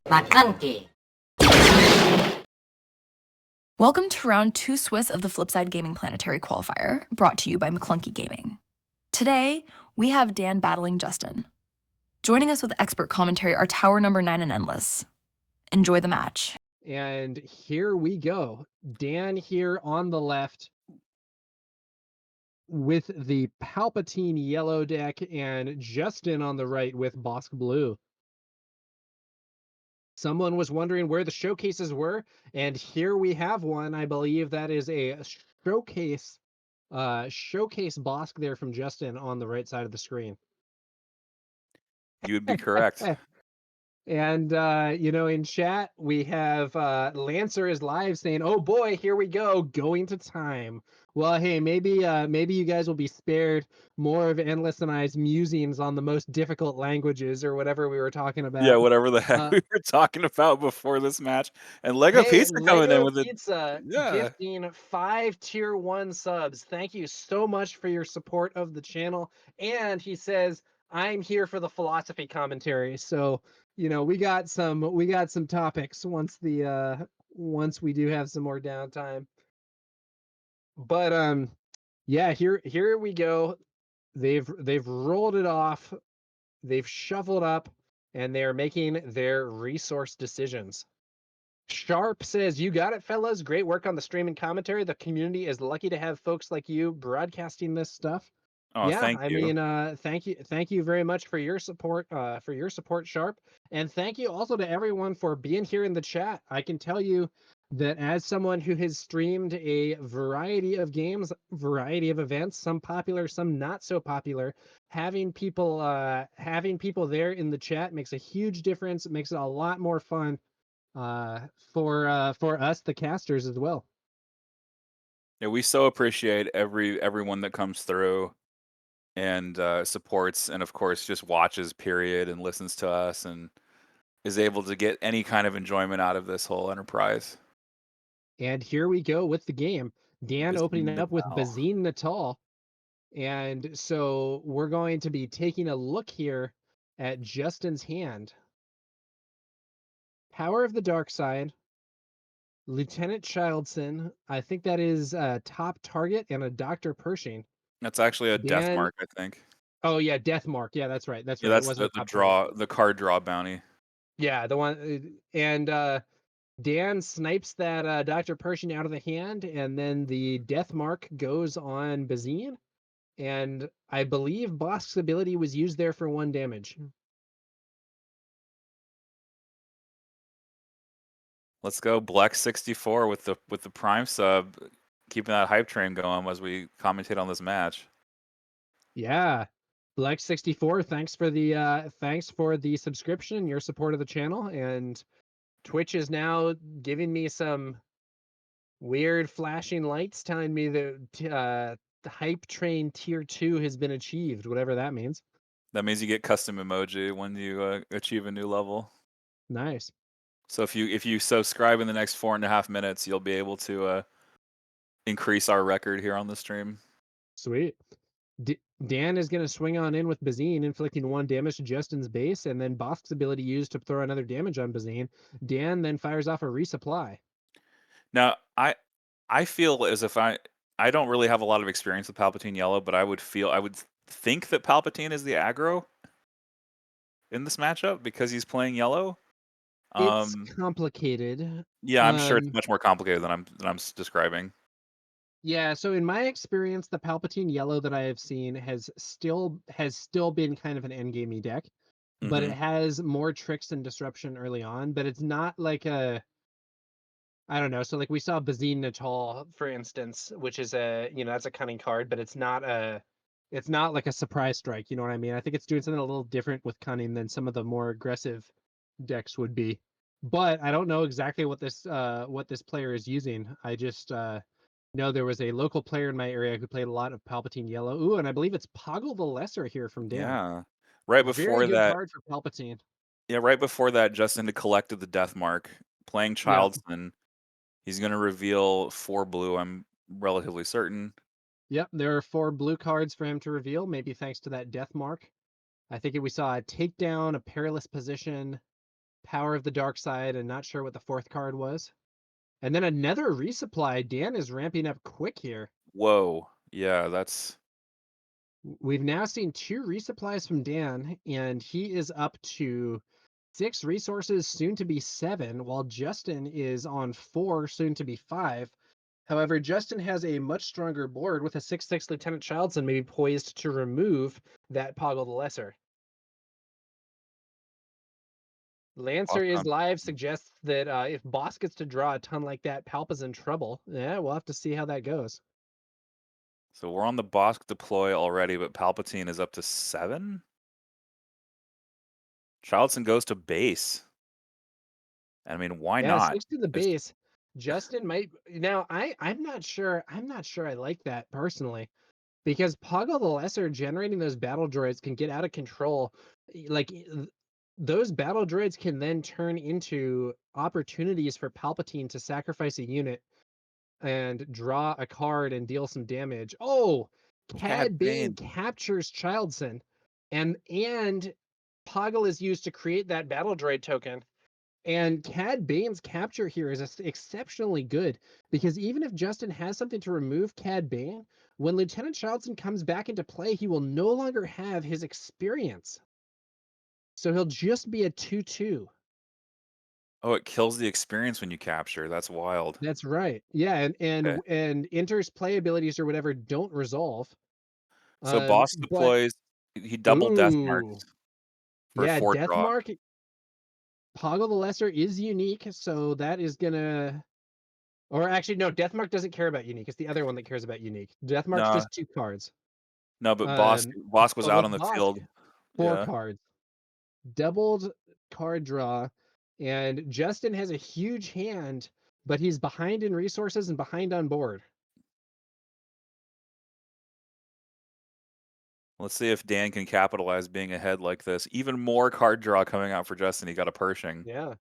Maclunky. Welcome to round 2 Swiss of the Flipside Gaming Planetary Qualifier, brought to you by Maclunky Gaming. Today, we have Dan battling Justin. Joining us with expert commentary are Tower number 9 and Endless. Enjoy the match. And here we go. Dan here on the left with the Palpatine Yellow deck, and Justin on the right with Bossk Blue. Someone was wondering where the showcases were, and here we have one. I believe that is a showcase Bossk there from Justin on the right side of the screen. You would be correct. And in chat we have Lancer is live saying, "Oh boy, here we go, going to time." Well, hey, maybe you guys will be spared more of Endless and I's musings on the most difficult languages or whatever we were talking about. Yeah, whatever the heck we were talking about before this match. And Lego Pizza coming in with Pizza gifting 5 tier 1 subs. Thank you so much for your support of the channel. And he says, "I'm here for the philosophy commentary." So we got some topics once we do have some more downtime. But yeah, here we go. They've rolled it off. They've shuffled up, and they're making their resource decisions. Sharp says, "You got it, fellas. Great work on the stream and commentary. The community is lucky to have folks like you broadcasting this stuff." Oh, yeah, thank you. Thank you very much for your support, Sharp, and thank you also to everyone for being here in the chat. I can tell you that as someone who has streamed a variety of games, variety of events, some popular, some not so popular, having people there in the chat makes a huge difference. It makes it a lot more fun for us, the casters, as well. Yeah, we so appreciate everyone that comes through and supports, and of course just watches, period, and listens to us and is able to get any kind of enjoyment out of this whole enterprise. And here we go with the game. Dan opening up with Bazine Natal. And so we're going to be taking a look here at Justin's hand. Power of the Dark Side, Lieutenant Childson. I think that is a top target, and a Dr. Pershing. That's actually a death mark, I think. Oh yeah, death mark. Yeah, that's right. That's yeah, right. That's the card draw bounty. Yeah, the one. And Dan snipes that Dr. Pershing out of the hand, and then the death mark goes on Bazine. And I believe Bossk's ability was used there for 1 damage. Let's go Bleck64 with the prime sub, keeping that hype train going as we commentate on this match. Yeah, Bleck64, thanks for the subscription, your support of the channel, and Twitch is now giving me some weird flashing lights telling me that the hype train tier 2 has been achieved, whatever that means. That means you get custom emoji when you achieve a new level. Nice. So if you subscribe in the next 4.5 minutes, you'll be able to increase our record here on the stream. Sweet. Dan is going to swing on in with Bazine, inflicting 1 damage to Justin's base, and then Bossk's ability used to throw another damage on Bazine. Dan then fires off a resupply. Now, I feel as if I don't really have a lot of experience with Palpatine Yellow, but I would think that Palpatine is the aggro in this matchup because he's playing yellow. It's complicated. Yeah, I'm sure it's much more complicated than I'm describing. Yeah, so in my experience, the Palpatine Yellow that I have seen has still been kind of an endgamey deck, but it has more tricks and disruption early on. But it's not like I don't know. So like we saw Bazine Natal, for instance, which is that's a cunning card, but it's not like a surprise strike. You know what I mean? I think it's doing something a little different with cunning than some of the more aggressive decks would be. But I don't know exactly what this player is using. I just know there was a local player in my area who played a lot of Palpatine Yellow. Ooh, and I believe it's Poggle the Lesser here from Dan. Yeah, right before Very good that card for Palpatine. Yeah, right before that, Justin had collected the death mark, playing Childson. Yep. He's going to reveal 4 blue, I'm relatively certain. Yep, there are 4 blue cards for him to reveal, maybe thanks to that death mark. I think we saw a takedown, a perilous position, Power of the Dark Side, and not sure what the fourth card was. And then another resupply. Dan is ramping up quick here. Whoa. Yeah, that's We've now seen 2 resupplies from Dan, and he is up to 6 resources, soon to be 7, while Justin is on 4, soon to be 5. However, Justin has a much stronger board with a 6/6 Lieutenant Childson, maybe poised to remove that Poggle the Lesser. Lancer is awesome. live, suggests that if Bossk gets to draw a ton like that, Palp is in trouble. Yeah, we'll have to see how that goes. So we're on the Bossk deploy already, but Palpatine is up to 7? Childson goes to base. I mean, why Yeah, not? 6 to the Just base. Justin might now. I'm not sure. I'm not sure I like that personally because Poggle the Lesser generating those battle droids can get out of control. Like those battle droids can then turn into opportunities for Palpatine to sacrifice a unit and draw a card and deal some damage. Oh, Cad Cad Bane Bane. captures Childson, and Poggle is used to create that battle droid token. And Cad Bane's capture here is exceptionally good because even if Justin has something to remove Cad Bane, when Lieutenant Childson comes back into play, he will no longer have his experience. So he'll just be a 2/2. Oh, it kills the experience when you capture. That's wild. That's right. Yeah, Okay. and enters play abilities or whatever don't resolve. So Boss But deploys, he double death ooh, marks for yeah, 4 Death draw. Mark Poggle the Lesser is unique, so that is gonna. Or actually, no, Deathmark doesn't care about unique. It's the other one that cares about unique. Deathmark's No, just 2 cards. no, but Boss Um, Boss was but out with on the Bossk, field. 4 Yeah. cards, doubled card draw, and Justin has a huge hand, but he's behind in resources and behind on board. Let's see if Dan can capitalize being ahead like this. Even more card draw coming out for Justin. He got a Pershing. Yeah,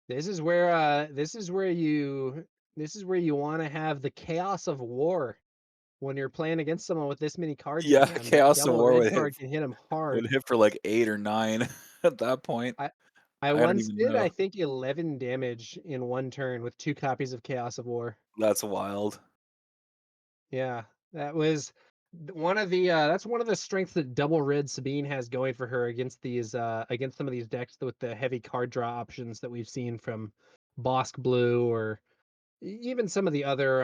this is where you want to have the chaos of war when you're playing against someone with this many cards in Yeah, hand. That Chaos of double War red card can hit him hard. would hit for like 8 or 9 at that point. I I I don't once even did, I know. think, 11 damage in one turn with 2 copies of Chaos of War. That's wild. Yeah, that was one of the that's one of the strengths that double red Sabine has going for her against these against some of these decks with the heavy card draw options that we've seen from Bossk Blue or even some of the other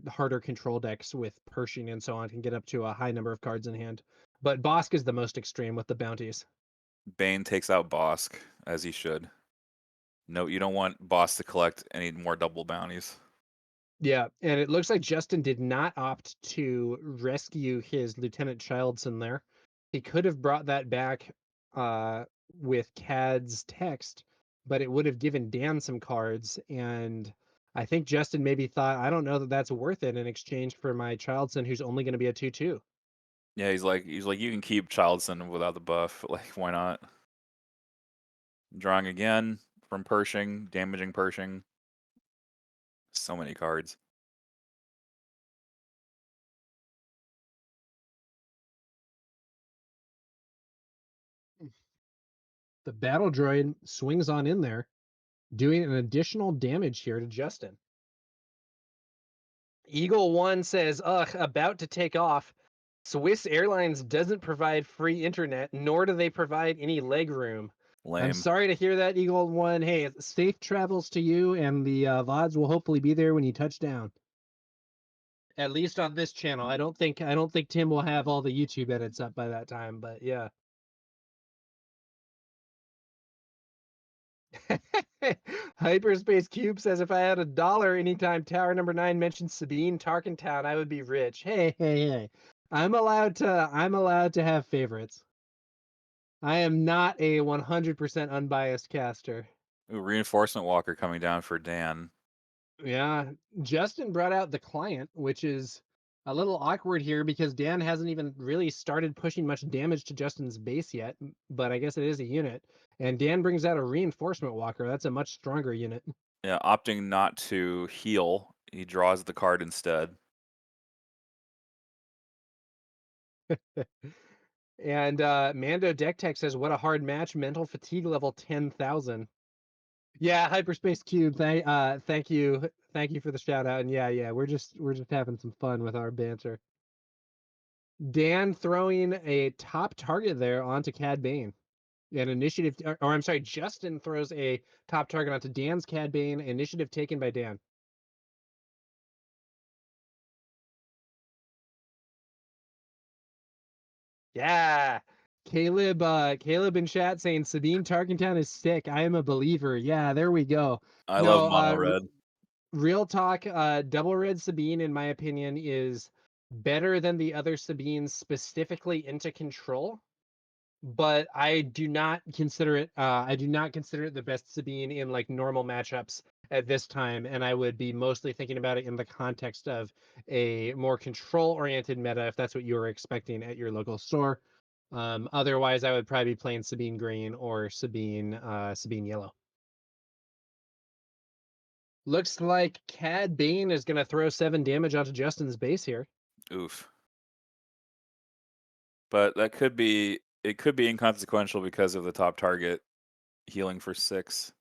harder control decks with Pershing and so on can get up to a high number of cards in hand. But Bossk is the most extreme with the bounties. Bane takes out Bossk, as he should. No, you don't want Boss to collect any more double bounties. Yeah, and it looks like Justin did not opt to rescue his Lieutenant Childson there. He could have brought that back uh, with Cad's text, but it would have given Dan some cards. And I think Justin maybe thought, I don't know that that's worth it in exchange for my Childson, who's only going to be a 2/2. Yeah, he's like you can keep Childson without the buff. Like, why not? Drawing again from Pershing, damaging Pershing. So many cards. The battle droid swings on in there, doing an additional damage here to Justin. Eagle One says, ugh, about to take off. Swiss Airlines doesn't provide free internet, nor do they provide any leg room. I'm Lame. sorry to hear that, Eagle One. Hey, safe travels to you, and the VODs will hopefully be there when you touch down. At least on this channel. I don't think Tim will have all the YouTube edits up by that time, but yeah. Hyperspace Cube says if I had $1 anytime Tower number 9 mentions Sabine Tarkentown, I would be rich. Hey, hey, hey. I'm allowed to have favorites. I am not a 100% unbiased caster. Ooh, reinforcement walker coming down for Dan. Yeah, Justin brought out the client, which is a little awkward here because Dan hasn't even really started pushing much damage to Justin's base yet, but I guess it is a unit. And Dan brings out a reinforcement walker. That's a much stronger unit. Yeah, opting not to heal. He draws the card instead. And Mando Deck Tech says, "What a hard match! Mental fatigue level 10,000." Yeah, Hyperspace Cube. Thank you for the shout out. And yeah, we're just having some fun with our banter. Dan throwing a top target there onto Cad Bane. An initiative, or I'm sorry, Justin throws a top target onto Dan's Cad Bane. Initiative taken by Dan. Yeah. Caleb in chat saying Sabine Tarkentown is sick. I am a believer. Yeah, there we go. I love No, mono red. real talk, double red Sabine, in my opinion, is better than the other Sabines specifically into control. But I do not consider it the best Sabine in like normal matchups at this time, and I would be mostly thinking about it in the context of a more control-oriented meta, if that's what you were expecting at your local store. Otherwise, I would probably be playing Sabine Green or Sabine Yellow. Looks like Cad Bane is going to throw 7 damage onto Justin's base here. Oof. But it could be inconsequential because of the top target healing for 6.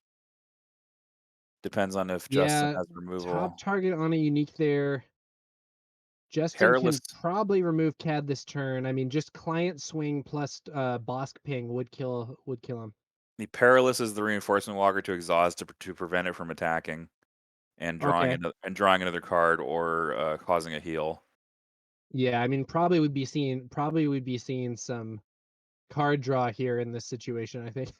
Depends on if Justin Yeah, has removal. top target on a unique there. Justin Perilous. can probably remove Cad this turn. I mean, just client swing plus Bossk ping would kill him. The Perilous is the reinforcement walker to exhaust to prevent it from attacking and drawing Okay. another card or causing a heal. Yeah, I mean, probably would be seeing some card draw here in this situation, I think.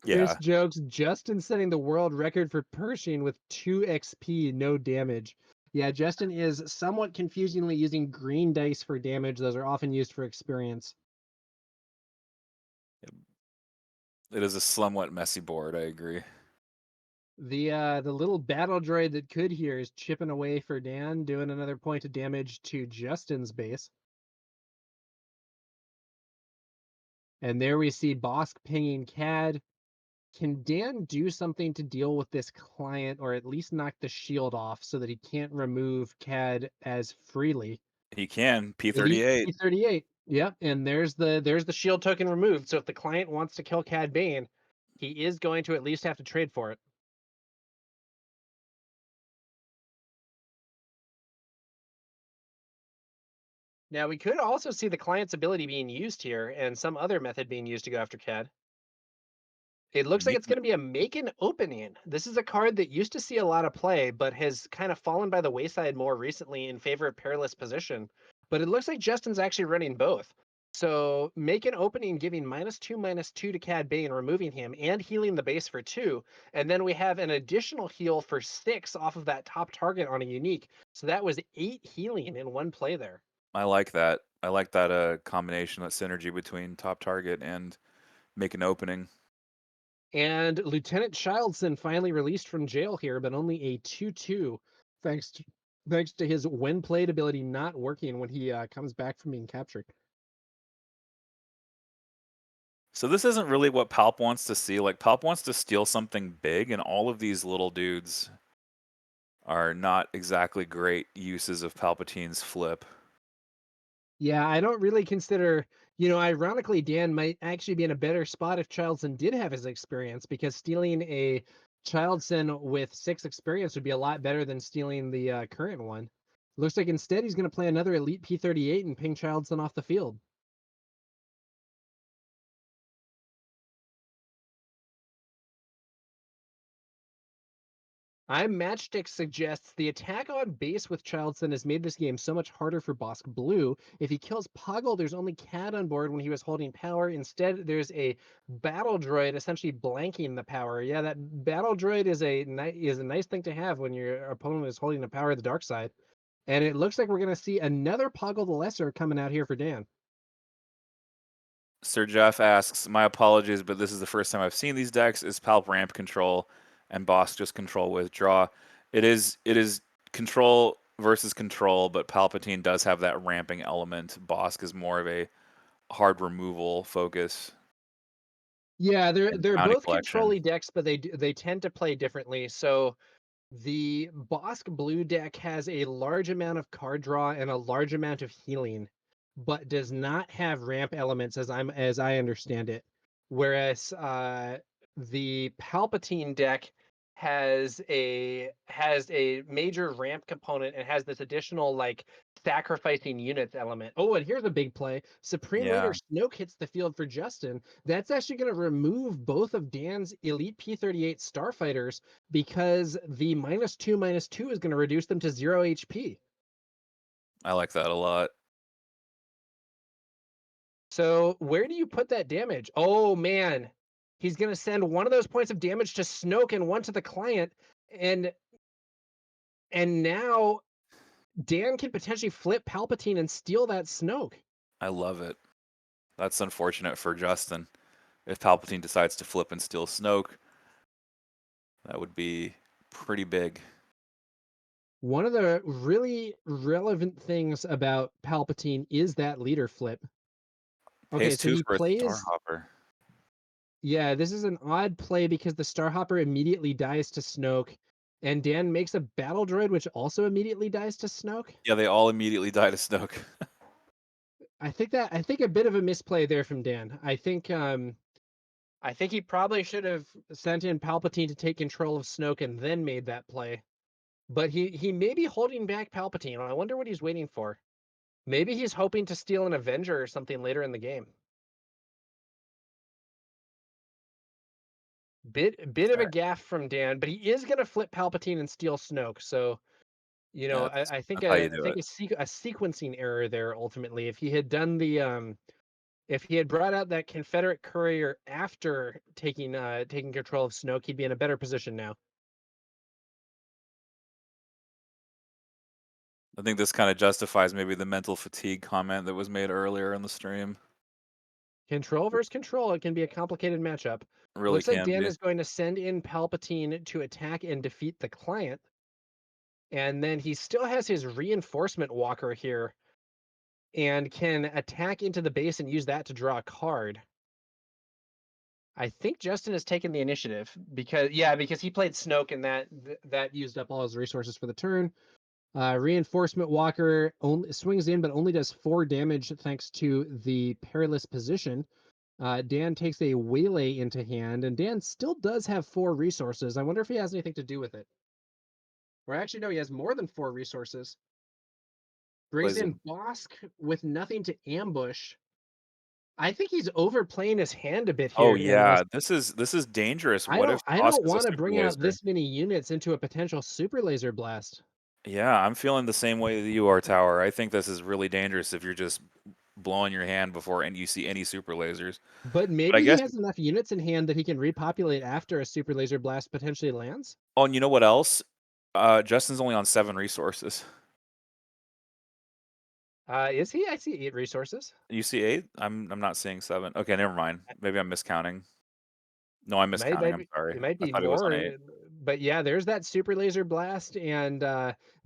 Chris Yeah. jokes, Justin setting the world record for Pershing with 2 XP, no damage. Yeah, Justin is somewhat confusingly using green dice for damage. Those are often used for experience. It is a somewhat messy board, I agree. The little battle droid that could here is chipping away for Dan, doing another point of damage to Justin's base. And there we see Bossk pinging Cad. Can Dan do something to deal with this client, or at least knock the shield off so that he can't remove Cad as freely? He can Elite P38. P38. Yep, and there's the shield token removed. So if the client wants to kill Cad Bane, he is going to at least have to trade for it. Now we could also see the client's ability being used here and some other method being used to go after Cad. It looks like it's going to be a make an opening. This is a card that used to see a lot of play, but has kind of fallen by the wayside more recently in favor of Perilous Position. But it looks like Justin's actually running both. So make an opening, giving -2/-2 to Cad Bane, removing him and healing the base for 2. And then we have an additional heal for 6 off of that top target on a unique. So that was 8 healing in one play there. I like that. I like that combination, that synergy between top target and make an opening. And Lieutenant Childson finally released from jail here, but only a 2/2, thanks to his when played ability not working when he comes back from being captured. So this isn't really what Palp wants to see. Like, Palp wants to steal something big, and all of these little dudes are not exactly great uses of Palpatine's flip. Yeah, I don't really consider, ironically, Dan might actually be in a better spot if Childson did have his experience, because stealing a Childson with 6 experience would be a lot better than stealing the current one. Looks like instead he's going to play another Elite P38 and ping Childson off the field. Matchstick suggests the attack on base with Childson has made this game so much harder for Bossk Blue. If he kills Poggle, there's only Cad on board when he was holding power. Instead, there's a battle droid essentially blanking the power. Yeah, that battle droid is a nice thing to have when your opponent is holding the power of the dark side. And it looks like we're going to see another Poggle the Lesser coming out here for Dan. Sir Jeff asks, my apologies, but this is the first time I've seen these decks. Is Palp ramp control and Bossk just control withdraw? It is control versus control, but Palpatine does have that ramping element. Bossk is more of a hard removal focus. Yeah, And they're bounty both collection. control-y decks, but they tend to play differently. So the Bossk Blue deck has a large amount of card draw and a large amount of healing. but does not have ramp elements as I understand it. Whereas the Palpatine deck has a major ramp component and has this additional like sacrificing units element. Oh, and here's a big play. Supreme Leader Yeah, Snoke hits the field for Justin. That's actually going to remove both of Dan's Elite P-38 Starfighters because the -2/-2 is going to reduce them to 0 HP. I like that a lot. So where do you put that damage? Oh man, he's gonna send one of those points of damage to Snoke and one to the client, and now Dan can potentially flip Palpatine and steal that Snoke. I love it. That's unfortunate for Justin. If Palpatine decides to flip and steal Snoke, that would be pretty big. One of the really relevant things about Palpatine is that leader flip. Okay, Pays so 2 he for a plays. Starhopper. Yeah, this is an odd play because the Starhopper immediately dies to Snoke, and Dan makes a battle droid which also immediately dies to Snoke. Yeah, they all immediately die to Snoke. I think a bit of a misplay there from Dan. I think he probably should have sent in Palpatine to take control of Snoke and then made that play. But he may be holding back Palpatine. I wonder what he's waiting for. Maybe he's hoping to steal an Avenger or something later in the game. Bit of a Fair. gaff from Dan, but he is going to flip Palpatine and steal Snoke. So, Yeah, I think that's how you do it. a sequencing error there ultimately. If he had done the if he had brought out that Confederate courier after taking control of Snoke, he'd be in a better position now. I think this kind of justifies maybe the mental fatigue comment that was made earlier in the stream. Control versus control, it can be a complicated matchup. It really Looks like can Dan be. is going to send in Palpatine to attack and defeat the client. And then he still has his reinforcement walker here and can attack into the base and use that to draw a card. I think Justin has taken the initiative because he played Snoke and that used up all his resources for the turn. Reinforcement Walker only swings in, but only does 4 damage thanks to the perilous position. Dan takes a waylay into hand, and Dan still does have 4 resources. I wonder if he has anything to do with it. Or actually, no, he has more than 4 resources. Brings Plays in him. Bossk with nothing to ambush. I think he's overplaying his hand a bit Oh here. And yeah, this is dangerous. What if I Bossk don't is a want to super bring out laser? this many units into a potential super laser blast. Yeah, I'm feeling the same way that you are, Tower. I think this is really dangerous if you're just blowing your hand before and you see any super lasers. But But I maybe he guess, has enough units in hand that he can repopulate after a super laser blast potentially lands. oh, and you know what else? Justin's only on 7 resources. Is he? I see 8 resources. You see 8? I'm not seeing 7. Okay, never mind. Maybe I'm miscounting. No, I'm miscounting. I'm sorry. It might I be thought he was on more, 8. but yeah, there's that super laser blast, and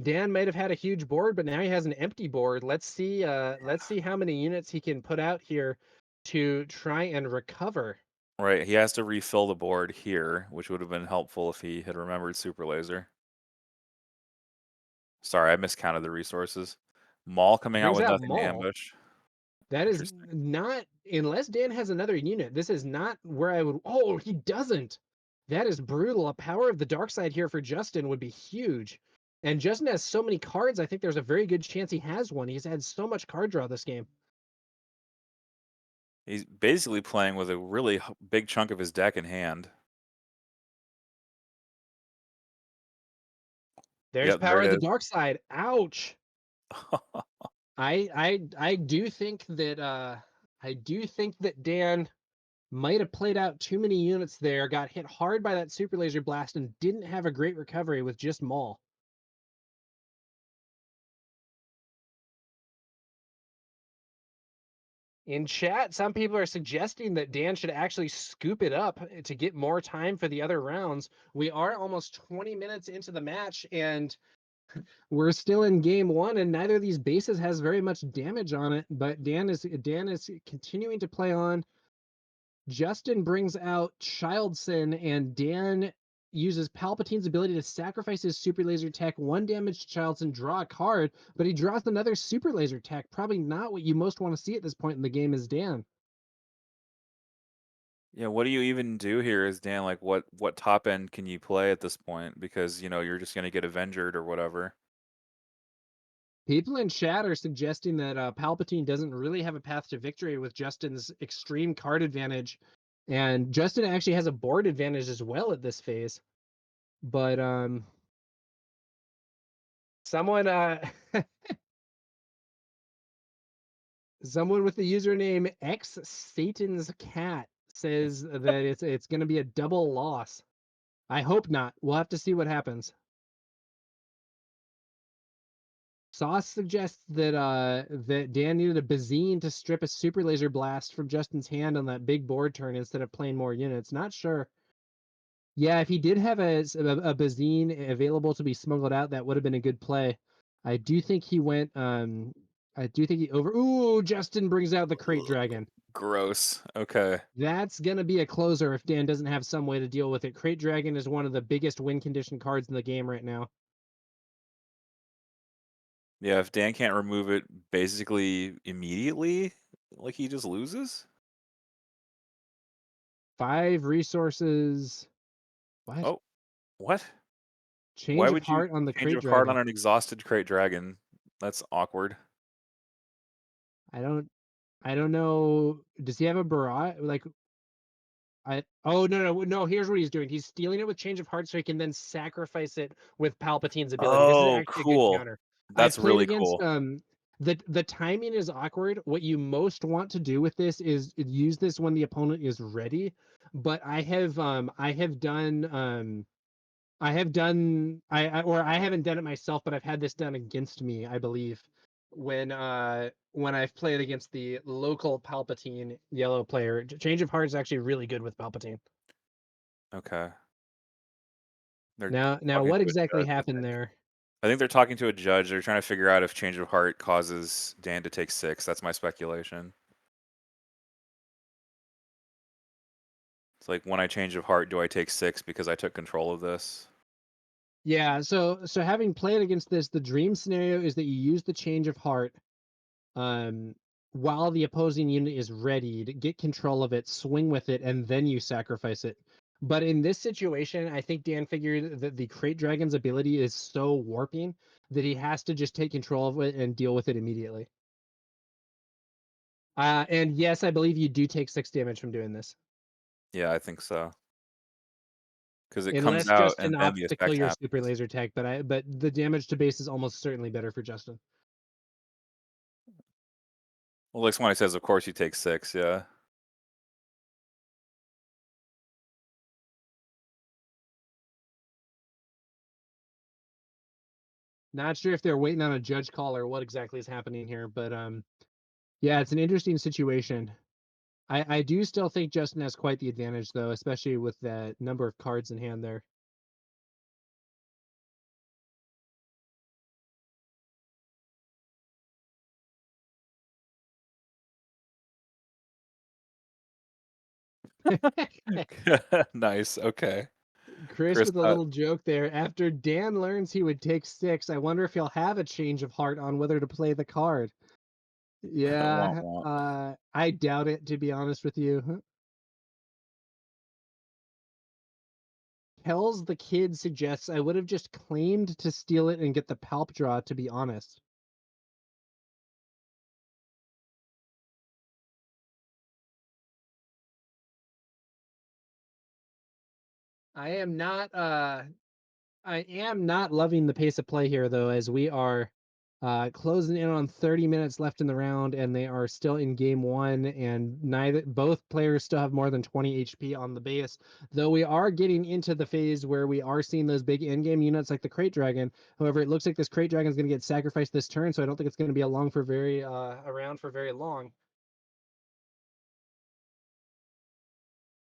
Dan might have had a huge board, but now he has an empty board. Let's see how many units he can put out here to try and recover. Right, he has to refill the board here, which would have been helpful if he had remembered super laser. Sorry, I miscounted the resources. Maul coming out Brings with out nothing to Maul. ambush. That is Interesting. not, unless Dan has another unit. This is not where I would. Oh, he doesn't. That is brutal. A power of the dark side here for Justin would be huge. And Justin has so many cards. I think there's a very good chance he has one. He's had so much card draw this game. He's basically playing with a really big chunk of his deck in hand. There's Yep, there power of the it dark side. Ouch. is. I do think that Dan might have played out too many units there, got hit hard by that super laser blast, and didn't have a great recovery with just Maul. In chat, some people are suggesting that Dan should actually scoop it up to get more time for the other rounds. We are almost 20 minutes into the match, and we're still in game 1, and neither of these bases has very much damage on it. But Dan is continuing to play on. Justin brings out Childson, and Dan uses Palpatine's ability to sacrifice his super laser tech, 1 damage to Childs, and draw a card, but he draws another super laser tech. Probably not what you most want to see at this point in the game as Dan. Yeah, what do you even do here as Dan? Like, what top end can you play at this point? Because, you're just going to get Avengered or whatever. People in chat are suggesting that Palpatine doesn't really have a path to victory with Justin's extreme card advantage, and Justin actually has a board advantage as well at this phase. But someone someone with the username X Satan's Cat says that it's going to be a double loss. I hope not. We'll have to see what happens. Sauce suggests that Dan needed a Bazine to strip a super laser blast from Justin's hand on that big board turn instead of playing more units. Not sure. Yeah, if he did have a Bazine available to be smuggled out, that would have been a good play. I do think he went. I do think he over. Ooh, Justin brings out the Crate Ugh, Dragon. gross. Okay. That's gonna be a closer if Dan doesn't have some way to deal with it. Crate Dragon is one of the biggest win condition cards in the game right now. Yeah, if Dan can't remove it basically immediately, like he just loses. 5 resources. What? Oh, what? Why Change of would you heart on the change Crate a card on Dragon. an exhausted Crate Dragon? That's awkward. I don't know. Does he have a barrage? Like no. Here's what he's doing. He's stealing it with change of heart so he can then sacrifice it with Palpatine's ability. This is Oh, actually a good cool. counter. I've That's played really against cool. the timing is awkward. What you most want to do with this is use this when the opponent is ready. But I haven't done it myself, but I've had this done against me, I believe, when I've played against the local Palpatine yellow player. Change of Heart is actually really good with Palpatine. Okay. They're Now talking what to a exactly judge, I happened think. there? I think they're talking to a judge. They're trying to figure out if change of heart causes Dan to take 6. That's my speculation. It's like when I change of heart, do I take 6 because I took control of this? Yeah, so having played against this, the dream scenario is that you use the Change of Heart um while the opposing unit is ready to get control of it, swing with it, and then you sacrifice it. But in this situation, I think Dan figured that the Crate Dragon's ability is so warping that he has to just take control of it and deal with it immediately. And yes, I believe you do take 6 damage from doing this, Yeah, I think so. Because it comes unless out and Justin then the opts to kill effect your super happens. laser tech. But the damage to base is almost certainly better for Justin. Well, like when says, of course you take 6, yeah. Not sure if they're waiting on a judge call or what exactly is happening here, but yeah, it's an interesting situation. I do still think Justin has quite the advantage, though, especially with that number of cards in hand there. Nice. Okay. Chris Chris, with a little joke there. After Dan learns he would take 6, I wonder if he'll have a change of heart on whether to play the card. womp Yeah, womp. I doubt it, to be honest with you. Kells the Kid suggests I would have just claimed to steal it and get the palp draw, to be honest. I am not I am not loving the pace of play here, though, as we are closing in on 30 minutes left in the round, and they are still in game 1, and both players still have more than 20 HP on the base. Though we are getting into the phase where we are seeing those big in-game units like the Crate Dragon. However, it looks like this Crate Dragon is going to get sacrificed this turn, so I don't think it's going to be around for very long.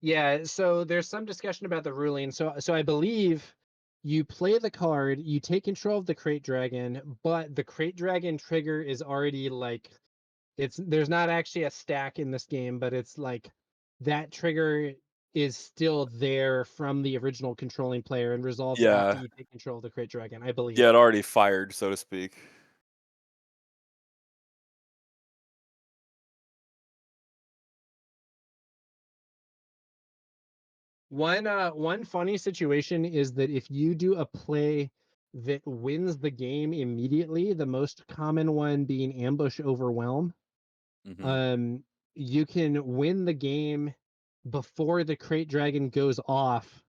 Yeah, so there's some discussion about the ruling. So I believe you play the card, you take control of the Crate Dragon, but the Crate Dragon trigger is already like there's not actually a stack in this game, but it's like that trigger is still there from the original controlling player and resolves after Yeah. you take control of the Crate Dragon, I believe. Yeah, it already fired, so to speak. One funny situation is that if you do a play that wins the game immediately, the most common one being ambush overwhelm, Mhm. you can win the game before the Crate Dragon goes off,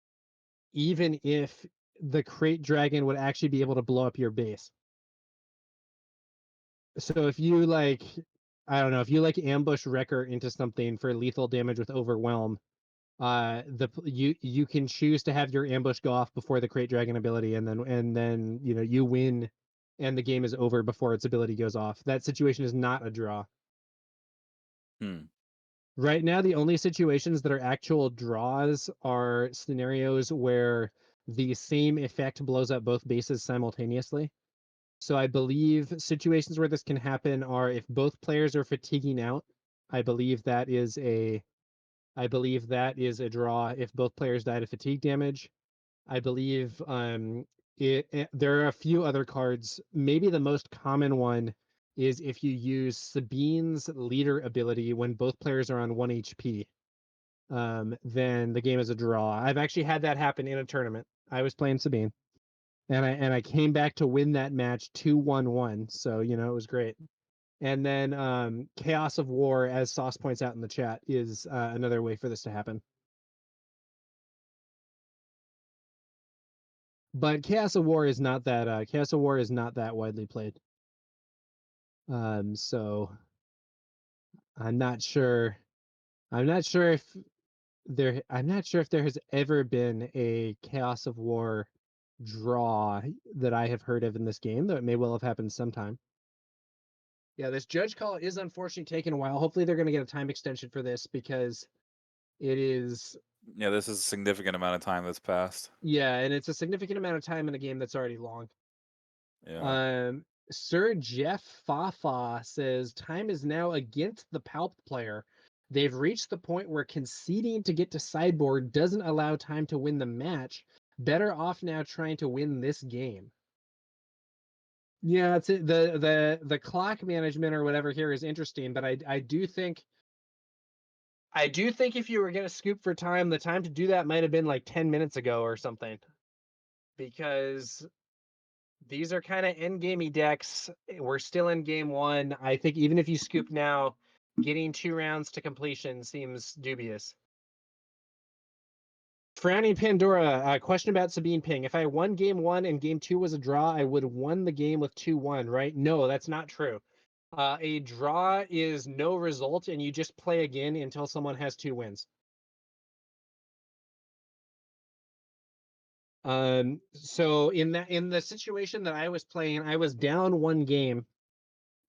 even if the Crate Dragon would actually be able to blow up your base. So if you like, I don't know, if you like ambush Wrecker into something for lethal damage with overwhelm, you can choose to have your ambush go off before the Crate Dragon ability, and then you win, and the game is over before its ability goes off. That situation is not a draw. Hmm. Right now, the only situations that are actual draws are scenarios where the same effect blows up both bases simultaneously. So I believe situations where this can happen are if both players are fatiguing out. I believe that is a draw if both players die to fatigue damage. I believe there are a few other cards. Maybe the most common one is if you use Sabine's leader ability when both players are on 1 HP. Then the game is a draw. I've actually had that happen in a tournament. I was playing Sabine, and I came back to win that match 2-1-1. So it was great. And then Chaos of War, as Sauce points out in the chat, is another way for this to happen. But Chaos of War is not that widely played. So I'm not sure. I'm not sure if there has ever been a Chaos of War draw that I have heard of in this game, though it may well have happened sometime. Yeah, this judge call is unfortunately taking a while. Hopefully they're going to get a time extension for this because it is. Yeah, this is a significant amount of time that's passed. Yeah, and it's a significant amount of time in a game that's already long. Yeah. Sir Jeff Fafa says time is now against the Palp player. They've reached the point where conceding to get to sideboard doesn't allow time to win the match. Better off now trying to win this game. Yeah, it's the clock management or whatever here is interesting, but I do think if you were gonna scoop for time, the time to do that might have been like 10 minutes ago or something. Because these are kind of endgamey decks. We're still in game one. I think even if you scoop now, getting 2 rounds to completion seems dubious. Frowning Pandora, question about Sabine Ping. If I won game 1 and game 2 was a draw, I would have won the game with 2-1, right? No, that's not true. A draw is no result, and you just play again until someone has 2 wins. So in the situation that I was playing, I was down 1 game.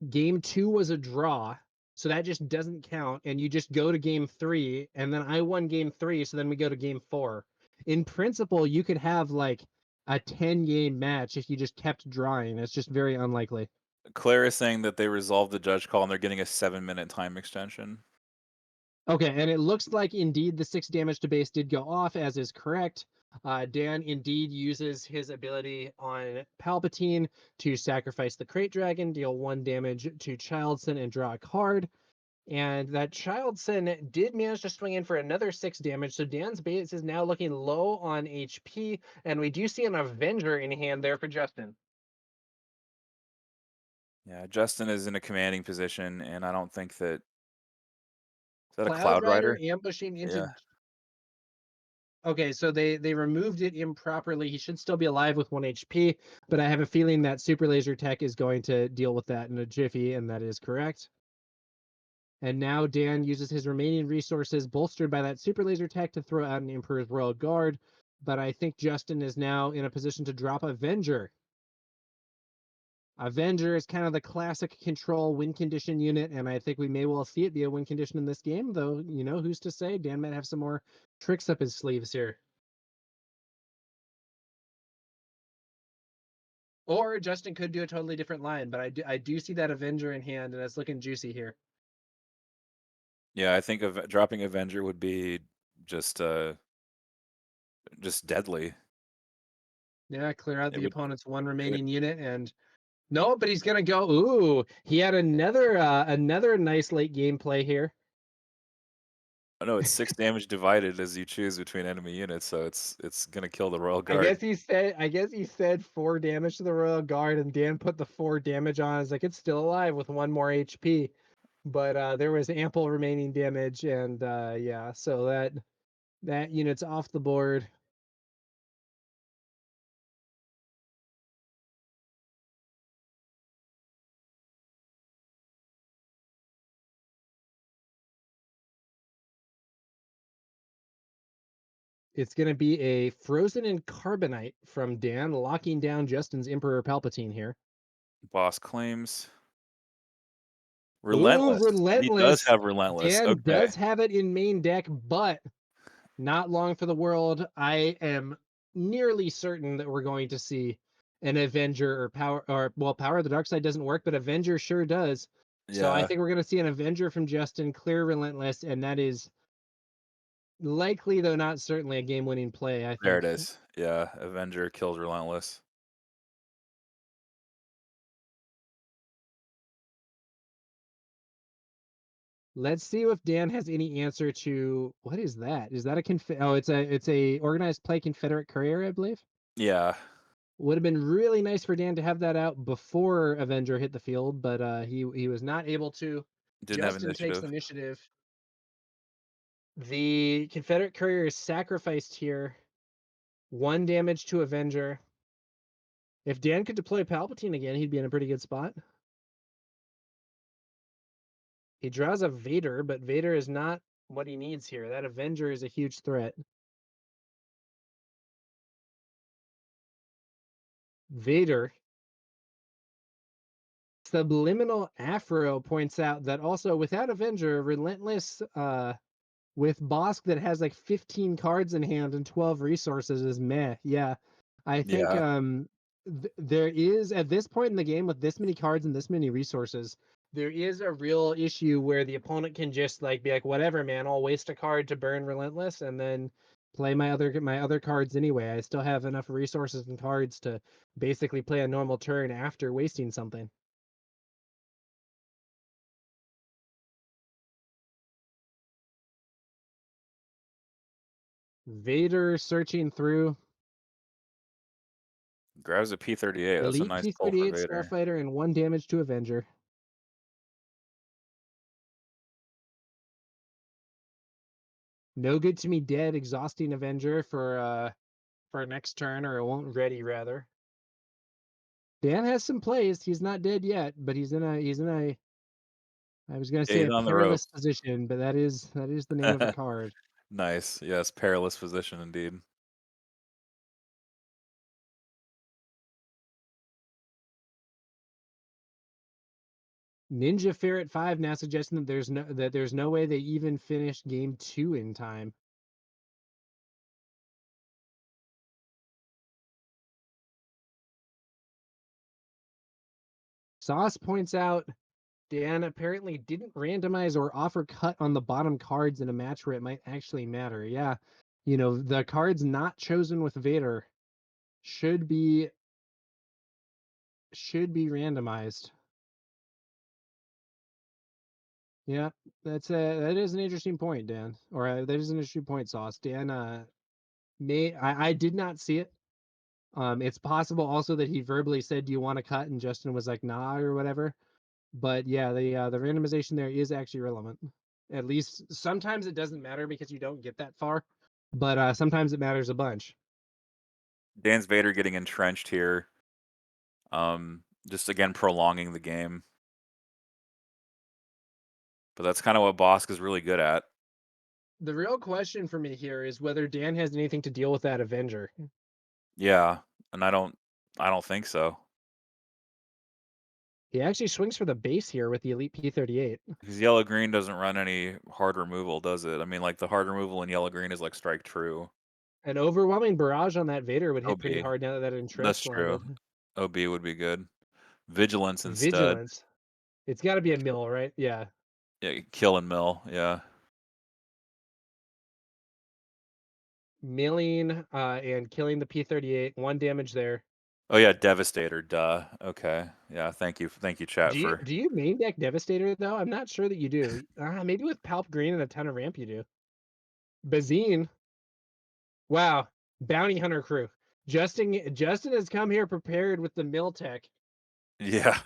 Game 2 was a draw, so that just doesn't count, and you just go to game 3, and then I won game 3, so then we go to game 4. In principle, you could have like a 10-game match if you just kept drawing. It's just very unlikely. Claire is saying that they resolved the judge call and they're getting a 7-minute time extension. Okay, and it looks like indeed the 6 damage to base did go off, as is correct. Dan indeed uses his ability on Palpatine to sacrifice the Crate Dragon, deal 1 damage to Childson, and draw a card. And that Childson did manage to swing in for another 6 damage, so Dan's base is now looking low on HP, and we do see an Avenger in hand there for Justin. Yeah, Justin is in a commanding position, and I don't think that... Is that a Cloud Cloud Rider Rider? ambushing into... Yeah. Okay, so they removed it improperly. He should still be alive with 1 HP, but I have a feeling that Super Laser Tech is going to deal with that in a jiffy, and that is correct. And now Dan uses his remaining resources, bolstered by that Super Laser Tech, to throw out an Emperor's Royal Guard. But I think Justin is now in a position to drop Avenger. Avenger is kind of the classic control win condition unit, and I think we may well see it be a win condition in this game, though, who's to say? Dan might have some more tricks up his sleeves here. Or Justin could do a totally different line, but I do see that Avenger in hand, and it's looking juicy here. Yeah, I think dropping Avenger would be just deadly. Yeah, clear out It the would opponent's one it would remaining unit, and no, but he's gonna go. Ooh, he had another nice late game play here. oh, no, it's 6 damage divided as you choose between enemy units, so it's gonna kill the Royal I Guard. guess he said 4 damage to the Royal Guard, and Dan put the 4 damage on. It's like it's still alive with 1 more HP, but there was ample remaining damage, and yeah, so that unit's off the board. It's going to be a Frozen in Carbonite from Dan, locking down Justin's Emperor Palpatine here. Bossk claims. Ooh, Relentless. He does Relentless. have Relentless, Dan okay. does have it in main deck, but not long for the world. I am nearly certain that we're going to see an Avenger or Power of the Dark Side doesn't work, but Avenger sure does. So I Yeah, think we're going to see an Avenger from Justin, clear Relentless, and that is likely, though not certainly, a game-winning play, I there it think. is. Yeah, Avenger kills Relentless. Let's see if Dan has any answer to what is that? Is that a oh, it's a organized play Confederate Courier, I believe. Yeah, Would have been really nice for Dan to have that out before Avenger hit the field, but he was not able to. didn't have Justin takes initiative. initiative. The Confederate Courier is sacrificed here. 1 damage to Avenger. If Dan could deploy Palpatine again, he'd be in a pretty good spot. He draws a Vader, but Vader is not what he needs here. That Avenger is a huge threat. Vader. Subliminal Afro points out that also without Avenger, Relentless with Bossk that has like 15 cards in hand and 12 resources is meh. Yeah. I think Yeah, there is at this point in the game with this many cards and this many resources, there is a real issue where the opponent can just like be like, whatever, man, I'll waste a card to burn Relentless and then play my other cards anyway. I still have enough resources and cards to basically play a normal turn after wasting something. Vader searching through. grabs a P-38. That's a Elite nice pull for P-38 Vader. Starfighter and 1 damage to Avenger. No good to me dead, exhausting Avenger for next turn, or it won't ready rather. Dan has some plays. He's not dead yet, but he's in a I was gonna Yeah, say he's a on the rope. perilous position, but that is the name of a card. Nice. Yes, perilous position indeed. Ninja Ferret 5 now suggesting that there's no way they even finished game 2 in time. Sauce points out Dan apparently didn't randomize or offer cut on the bottom cards in a match where it might actually matter. Yeah. The cards not chosen with Vader should be randomized. Yeah, that is an interesting point, Dan. Or that is an interesting point, Sauce. Dan I did not see it. It's possible also that he verbally said, "Do you want to cut?" and Justin was like, "Nah," or whatever. But yeah, the randomization there is actually relevant. At least sometimes it doesn't matter because you don't get that far, but sometimes it matters a bunch. Dan's Vader getting entrenched here. Just again prolonging the game. But that's kind of what Bossk is really good at. The real question for me here is whether Dan has anything to deal with that Avenger. Yeah, and I don't think so. He actually swings for the base here with the Elite P-38. Because yellow green doesn't run any hard removal, does it? I mean, like the hard removal in yellow green is like strike true. An overwhelming barrage on that Vader would hit pretty OB. hard now that That's entrenched true. landed. OB would be good. Vigilance instead. Vigilance. It's got to be a mill, right? Yeah. Yeah, kill and mill. Yeah. milling and killing the P-38. 1 damage there. Oh yeah, Devastator. Duh. Okay. Yeah. Thank you, chat for. Do you main deck Devastator though? I'm not sure that you do. Maybe with Palp Green and a ton of ramp you do. Bazine. Wow. Bounty Hunter crew. Justin has come here prepared with the mill tech. Yeah.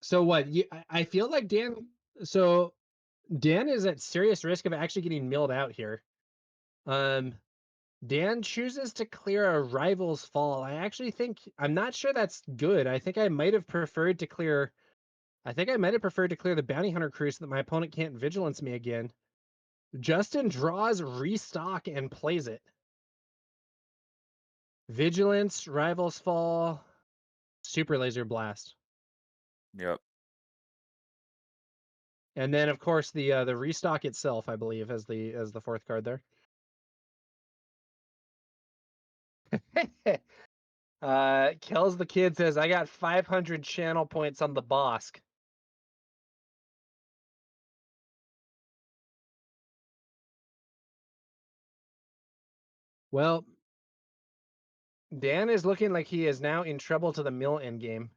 So what? I feel like Dan. So Dan is at serious risk of actually getting milled out here. Dan chooses to clear a rival's fall. I actually think I'm not sure that's good. I think I might have preferred to clear. I think I might have preferred to clear the bounty hunter crew so that my opponent can't vigilance me again. Justin draws restock and plays it. Vigilance, rival's fall, super laser blast. Yep. And then of course the restock itself, I believe, as the fourth card there. Kells the Kid says, I got 500 channel points on the Bossk. Well, Dan is looking like he is now in trouble to the mill endgame.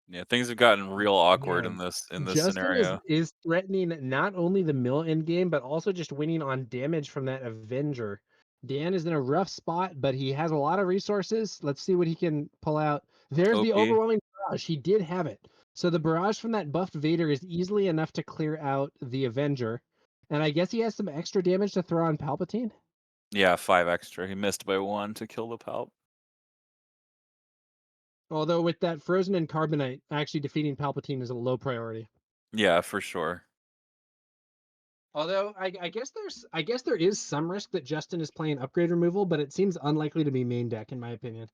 Yeah. Things have gotten real awkward Man, in this Justin scenario. is threatening not only the mill endgame, but also just winning on damage from that Avenger. Dan is in a rough spot, but he has a lot of resources. Let's see what he can pull out. There's the OP. overwhelming barrage. He did have it. So the barrage from that buffed Vader is easily enough to clear out the Avenger. And I guess he has some extra damage to throw on Palpatine. Yeah, 5 extra. He missed by 1 to kill the Palp. Although with that Frozen and Carbonite, actually defeating Palpatine is a low priority. Yeah, for sure. Although I guess there is some risk that Justin is playing upgrade removal, but it seems unlikely to be main deck in my opinion.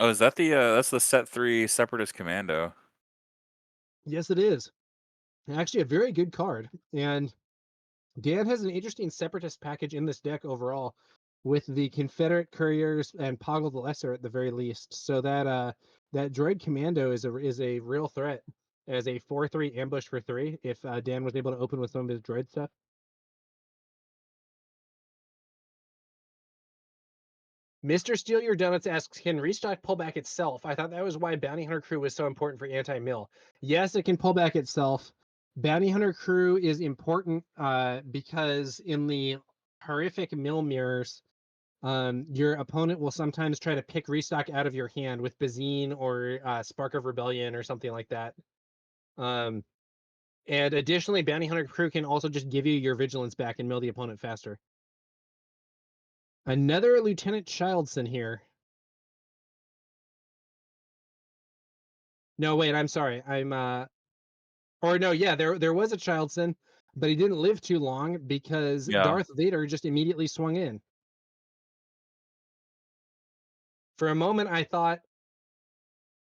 Oh, is that the that's the set 3 Separatist Commando? Yes, it is. Actually, a very good card. And Dan has an interesting separatist package in this deck overall, with the Confederate couriers and Poggle the Lesser at the very least. So that droid commando is a real threat as a 4/3 ambush for 3. If Dan was able to open with some of his droid stuff. Mr. Steal Your Donuts asks, can restock pull back itself? I thought that was why Bounty Hunter Crew was so important for anti-mill. Yes, it can pull back itself. Bounty Hunter Crew is important because in the horrific mill mirrors, your opponent will sometimes try to pick restock out of your hand with Bazine or Spark of Rebellion or something like that. And additionally, Bounty Hunter Crew can also just give you your vigilance back and mill the opponent faster. Another Lieutenant Childson here. No, wait, I'm sorry. Or no, yeah, there was a Childson, but he didn't live too long because Yeah. Darth Vader just immediately swung in. For a moment, I thought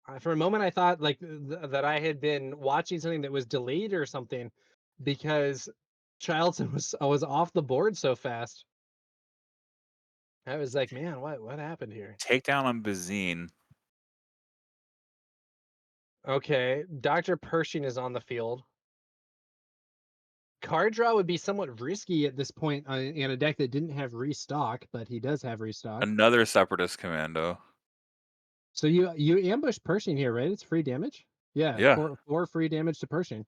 like that I had been watching something that was delayed or something because Childson was off the board so fast. I was like, man, what happened here? Takedown on Bazine. Okay, Dr. Pershing is on the field. Card draw would be somewhat risky at this point in a deck that didn't have restock, but he does have restock. Another Separatist Commando. So you ambush Pershing here, right? It's free damage. Yeah, Yeah, four free damage to Pershing.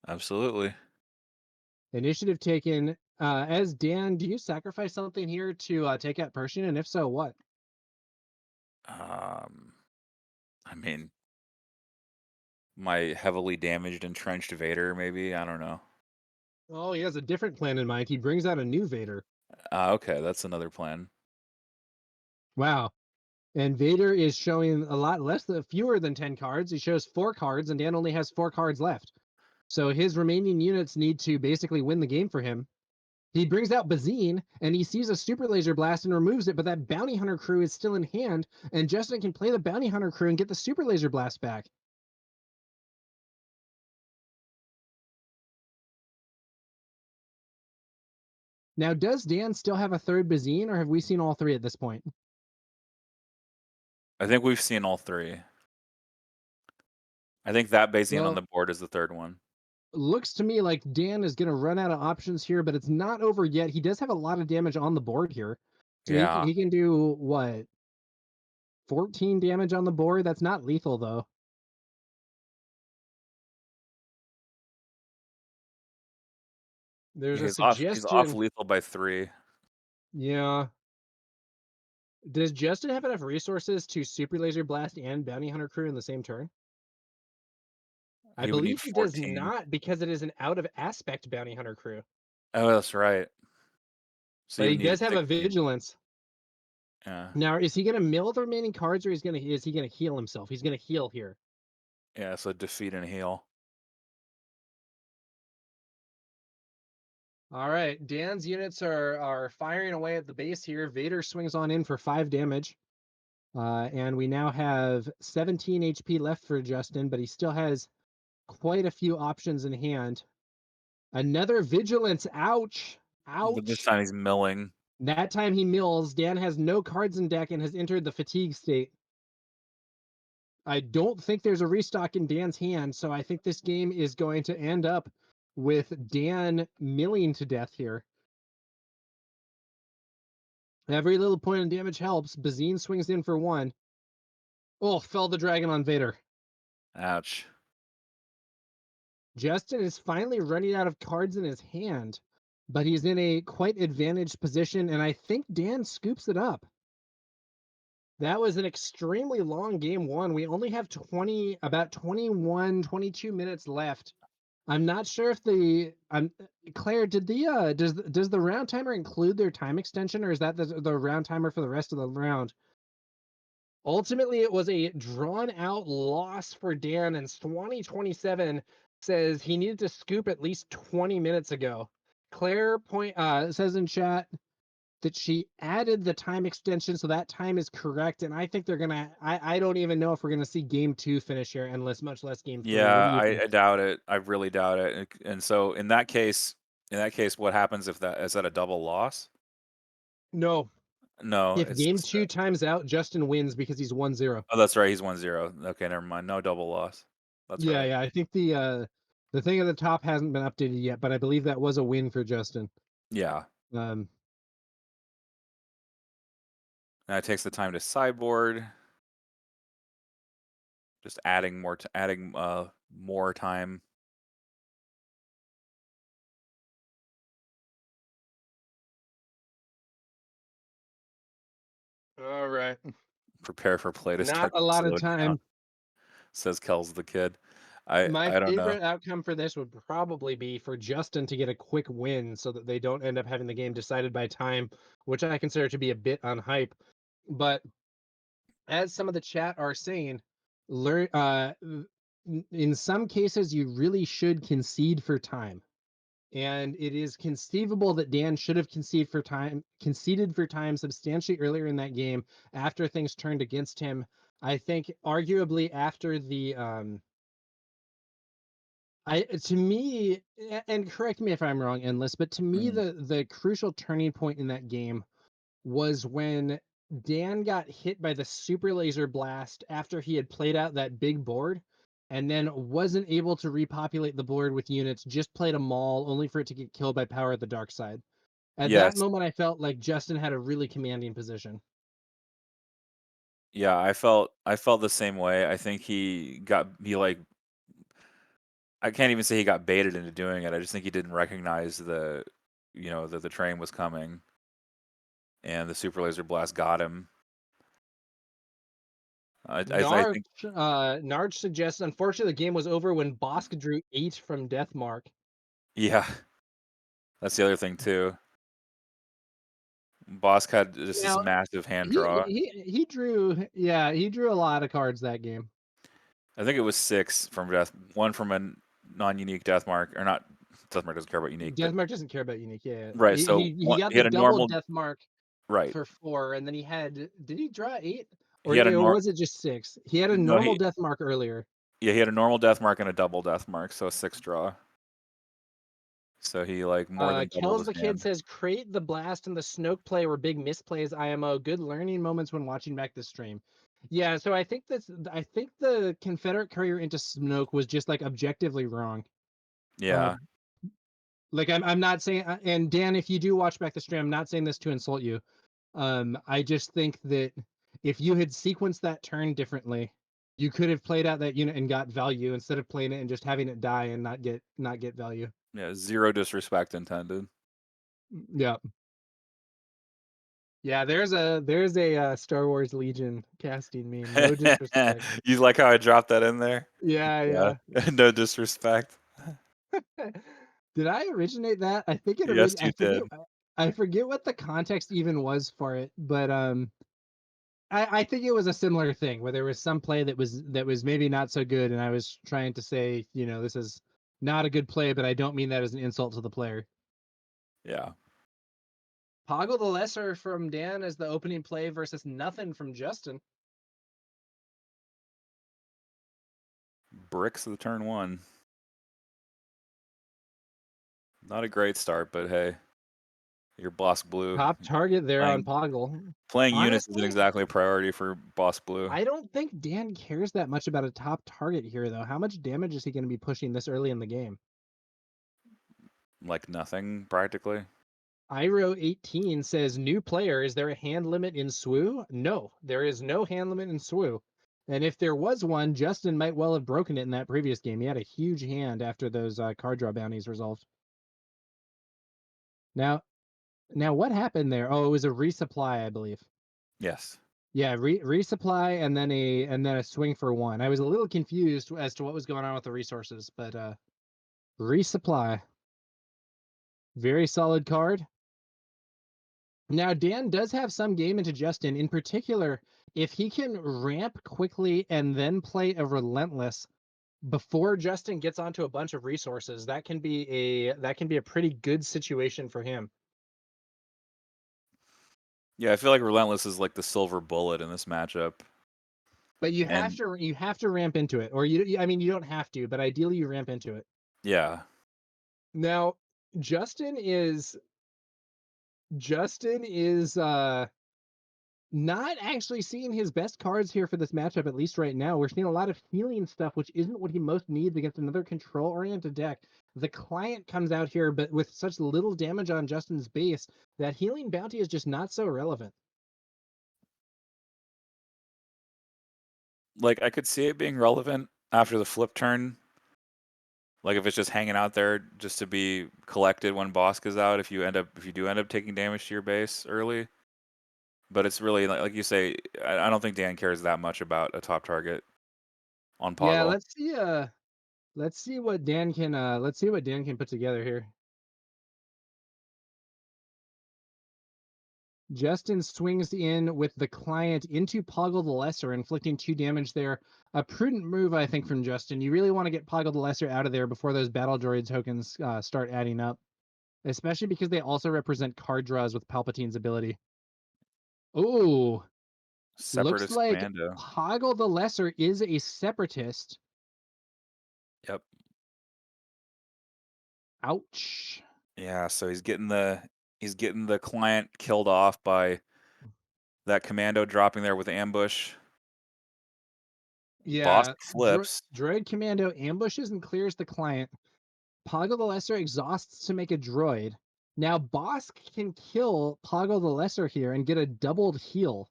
absolutely. Initiative taken. As Dan, do you sacrifice something here to take out Pershing, and if so, what? I mean, my heavily damaged entrenched Vader, maybe. I don't know. Oh, he has a different plan in mind. He brings out a new Vader. Okay, that's another plan. Wow. And Vader is showing a lot fewer than 10 cards. He shows 4 cards, and Dan only has 4 cards left. So his remaining units need to basically win the game for him. He brings out Bazine, and he sees a super laser blast and removes it, but that bounty hunter crew is still in hand, and Justin can play the bounty hunter crew and get the super laser blast back. Now, does Dan still have a third Bazine, or have we seen all 3 at this point? I think we've seen all 3. I think that Bayesian on Well, the board is the third one. looks to me like Dan is going to run out of options here, but it's not over yet. He does have a lot of damage on the board here. So Yeah. he can do what? 14 damage on the board? That's not lethal though. There's a He's off suggestion. lethal by 3. Yeah. Does Justin have enough resources to Super Laser Blast and Bounty Hunter Crew in the same turn? I He would need believe he does 14. not because it is an out of aspect Bounty Hunter Crew. Oh, that's right. So But you he would need does have a 16. vigilance. Yeah. Now, is he going to mill the remaining cards or is he going to heal himself? He's going to heal here. Yeah, so defeat and heal. All right, Dan's units are firing away at the base here. Vader swings on in for 5 damage. And we now have 17 HP left for Justin, but he still has quite a few options in hand. Another vigilance. Ouch. But this Ouch. time he's milling. That time he mills. Dan has no cards in deck and has entered the fatigue state. I don't think there's a restock in Dan's hand, so I think this game is going to end up with Dan milling to death here. Every little point of damage helps. Bazine swings in for 1. Oh, fell the dragon on Vader. Ouch. Justin is finally running out of cards in his hand, but he's in a quite advantaged position, and I think Dan scoops it up. That was an extremely long game 1. We only have about 21, 22 minutes left. I'm not sure if Claire, does the round timer include their time extension, or is that the round timer for the rest of the round? Ultimately, it was a drawn out loss for Dan, and Swanee27 says he needed to scoop at least 20 minutes ago. Claire says in chat that she added the time extension, so that time is correct. And I think they're gonna. I don't even know if we're gonna see game 2 finish here, much less game 3. What Yeah, do you think? I doubt it. I really doubt it. And so in that case, what happens if is that a double loss? No, No, if game 2 times out, Justin wins because he's 1-0. Oh, that's right. He's 1-0. Okay, never mind. No double loss. That's right. Yeah. I think the thing at the top hasn't been updated yet, but I believe that was a win for Justin. Yeah. Um, Now it takes the time to sideboard. Just adding more time. all right. Prepare for play to Not start a to lot of slow down, time. says Kel's the kid. My I don't know. favorite outcome for this would probably be for Justin to get a quick win so that they don't end up having the game decided by time, which I consider to be a bit unhype. But as some of the chat are saying, learn in some cases you really should concede for time. And it is conceivable that Dan should have conceded for time substantially earlier in that game after things turned against him. I think arguably after the to me, and correct me if I'm wrong, Endless, but to me Mm. the crucial turning point in that game was when Dan got hit by the super laser blast after he had played out that big board and then wasn't able to repopulate the board with units, just played a maul only for it to get killed by power of the dark side. At that Yes. moment I felt like Justin had a really commanding position. Yeah, I felt the same way. I think I can't even say he got baited into doing it. I just think he didn't recognize that the train was coming, and the super laser blast got him. I think Narch suggests unfortunately the game was over when Bossk drew 8 from Deathmark. yeah, that's the other thing too. Bossk had just this Now, massive hand draw. he drew a lot of cards that game. I think it was 6 from one from a non-unique death mark, or not. Death mark doesn't care about unique, but Deathmark doesn't care about unique. Yeah. right. So He got he the had a double normal Deathmark right. for 4, and then did he draw 8? He had a Or was it just 6? He had a no normal he Deathmark earlier. Yeah, he had a normal death mark and a double death mark, so a 6 draw. So he more than doubled Kells his the Kid hand. says, Crate, the Blast, and the Snoke play were big misplays, IMO. Good learning moments when watching back the stream. Yeah, so I think the Confederate courier into Snoke was just like objectively wrong. Uh, Yeah. like I'm not saying, and Dan, if you do watch back the stream, I'm not saying this to insult you. I just think that if you had sequenced that turn differently, you could have played out that unit and got value instead of playing it and just having it die and not get value. Yeah, zero disrespect intended. Yeah. Yeah, there's a Star Wars Legion casting meme. No disrespect. You like how I dropped that in there? Yeah, Yeah. yeah. No disrespect. Did I originate that? I think it Yes, I you forget did. I forget what the context even was for it, but I think it was a similar thing where there was some play that was maybe not so good, and I was trying to say, this is not a good play, but I don't mean that as an insult to the player. Yeah. Poggle the Lesser from Dan as the opening play versus nothing from Justin. Bricks of the turn one. Not a great start, but hey, you're Bossk Blue. Top target there on Playing Poggle. playing units isn't Honestly, exactly a priority for Bossk Blue. I don't think Dan cares that much about a top target here, though. How much damage is he going to be pushing this early in the game? Like nothing, practically. Iro18 says, new player, is there a hand limit in SWU? No, there is no hand limit in SWU. And if there was one, Justin might well have broken it in that previous game. He had a huge hand after those card draw bounties resolved. Now, what happened there? Oh, it was a resupply, I believe. Yes. Yeah, resupply and then a swing for one. I was a little confused as to what was going on with the resources, but resupply. Very solid card. Now, Dan does have some game into Justin. In particular, if he can ramp quickly and then play a relentless before Justin gets onto a bunch of resources, that can be a pretty good situation for him. Yeah, I feel like Relentless is like the silver bullet in this matchup. But you And have to ramp into it, or I mean, you don't have to, but ideally you ramp into it. yeah. Now, Justin is not actually seeing his best cards here for this matchup, at least right now. We're seeing a lot of healing stuff, which isn't what he most needs against another control-oriented deck. The client comes out here, but with such little damage on Justin's base, that healing bounty is just not so relevant. Like I could see it being relevant after the flip turn. Like if it's just hanging out there just to be collected when Bossk is out, if you do end up taking damage to your base early. But it's really like you say, I don't think Dan cares that much about a top target on Yeah, Poggle. let's see what Dan can put together here. Justin swings in with the client into Poggle the Lesser, inflicting 2 damage there. A prudent move, I think, from Justin. You really want to get Poggle the Lesser out of there before those Battle Droid tokens start adding up, especially because they also represent card draws with Palpatine's ability. Oh, looks Separatist like Commando. Poggle the Lesser is a separatist. Yep. Ouch. Yeah, so he's getting the client killed off by that commando dropping there with ambush. Bossk Yeah, flips. Droid Commando ambushes and clears the client. Poggle the Lesser exhausts to make a droid. Now Bossk can kill Poggle the Lesser here and get a doubled heal.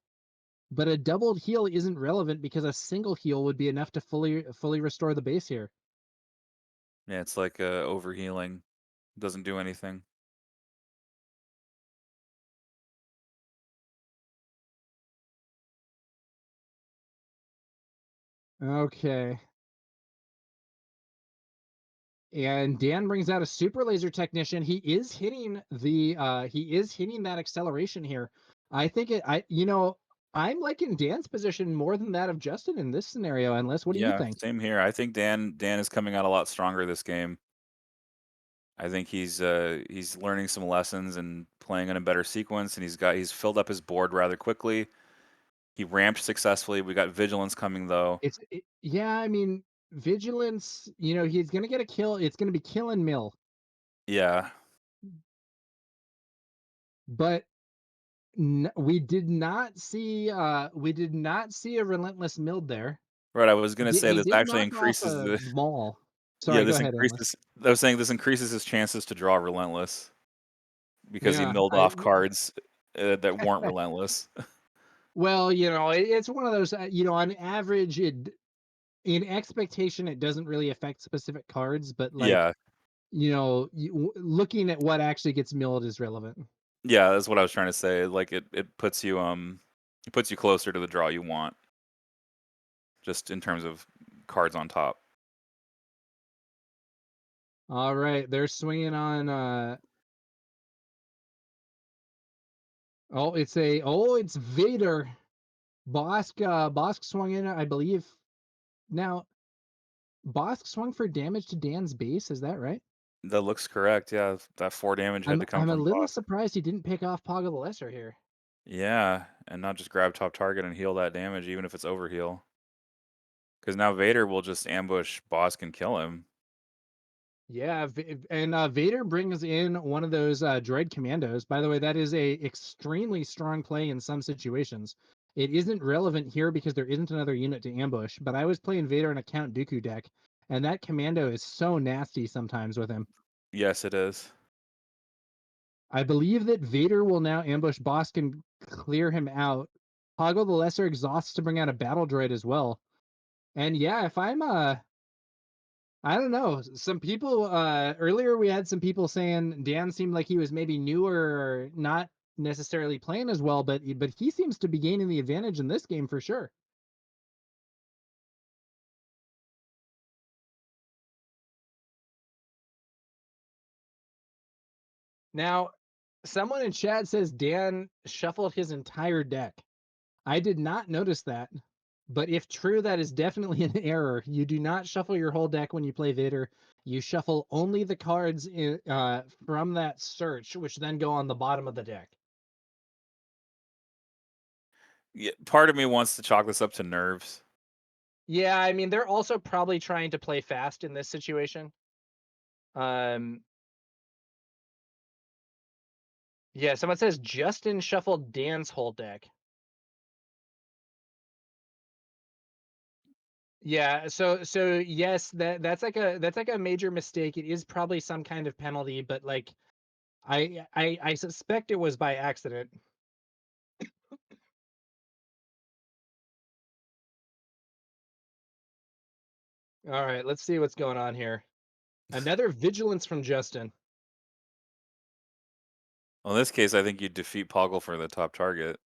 But a doubled heal isn't relevant because a single heal would be enough to fully restore the base here. Yeah, it's like overhealing. Doesn't do anything. Okay. And Dan brings out a super laser technician. He is hitting that acceleration here. I think I'm liking Dan's position more than that of Justin in this scenario, unless what do you Yeah, think? same here. I think Dan is coming out a lot stronger this game. I think he's learning some lessons and playing in a better sequence, and he's filled up his board rather quickly. He ramped successfully. We got vigilance coming though. Yeah, I mean, vigilance, he's gonna get a kill. It's gonna be kill and mill. Yeah. But We did not see a relentless mild there. Right, I was gonna say He this did actually knock off increases a the maul. yeah, Sorry, go this ahead, Endless. increases I was saying this increases his chances to draw relentless because he Yeah, milled off cards that weren't relentless. well, it's one of those, on average, in expectation, it doesn't really affect specific cards, but like, Yeah, looking at what actually gets milled is relevant. yeah, that's what I was trying to say. Like it puts you closer to the draw you want, just in terms of cards on top. All right, they're swinging on. It's Vader. Bossk swung in, I believe. Now, Bossk swung for damage to Dan's base. Is that right? That looks correct. Yeah, that 4 damage had to come I'm a from little Bossk. surprised he didn't pick off Poggle the Lesser here. Yeah, and not just grab top target and heal that damage, even if it's overheal. Because now Vader will just ambush Bossk and kill him. Yeah, and Vader brings in one of those droid commandos. By the way, that is a extremely strong play in some situations. It isn't relevant here because there isn't another unit to ambush, but I was playing Vader in a Count Dooku deck, and that commando is so nasty sometimes with him. Yes, it is. I believe that Vader will now ambush Bossk and clear him out. Poggle the Lesser exhausts to bring out a battle droid as well. And yeah, if I'm I don't know. Some people earlier we had some people saying Dan seemed like he was maybe newer or not necessarily playing as well, but he seems to be gaining the advantage in this game for sure. Now, someone in chat says Dan shuffled his entire deck. I did not notice that. But if true, that is definitely an error. You do not shuffle your whole deck when you play Vader. You shuffle only the cards from that search, which then go on the bottom of the deck. Yeah, part of me wants to chalk this up to nerves. Yeah, I mean, they're also probably trying to play fast in this situation. Um, yeah, someone says Justin shuffled Dan's whole deck. Yeah, so yes, that's like a major mistake. It is probably some kind of penalty, but like I suspect it was by accident. All right, let's see what's going on here. Another vigilance from Justin. Well, in this case, I think you defeat Poggle for the top target,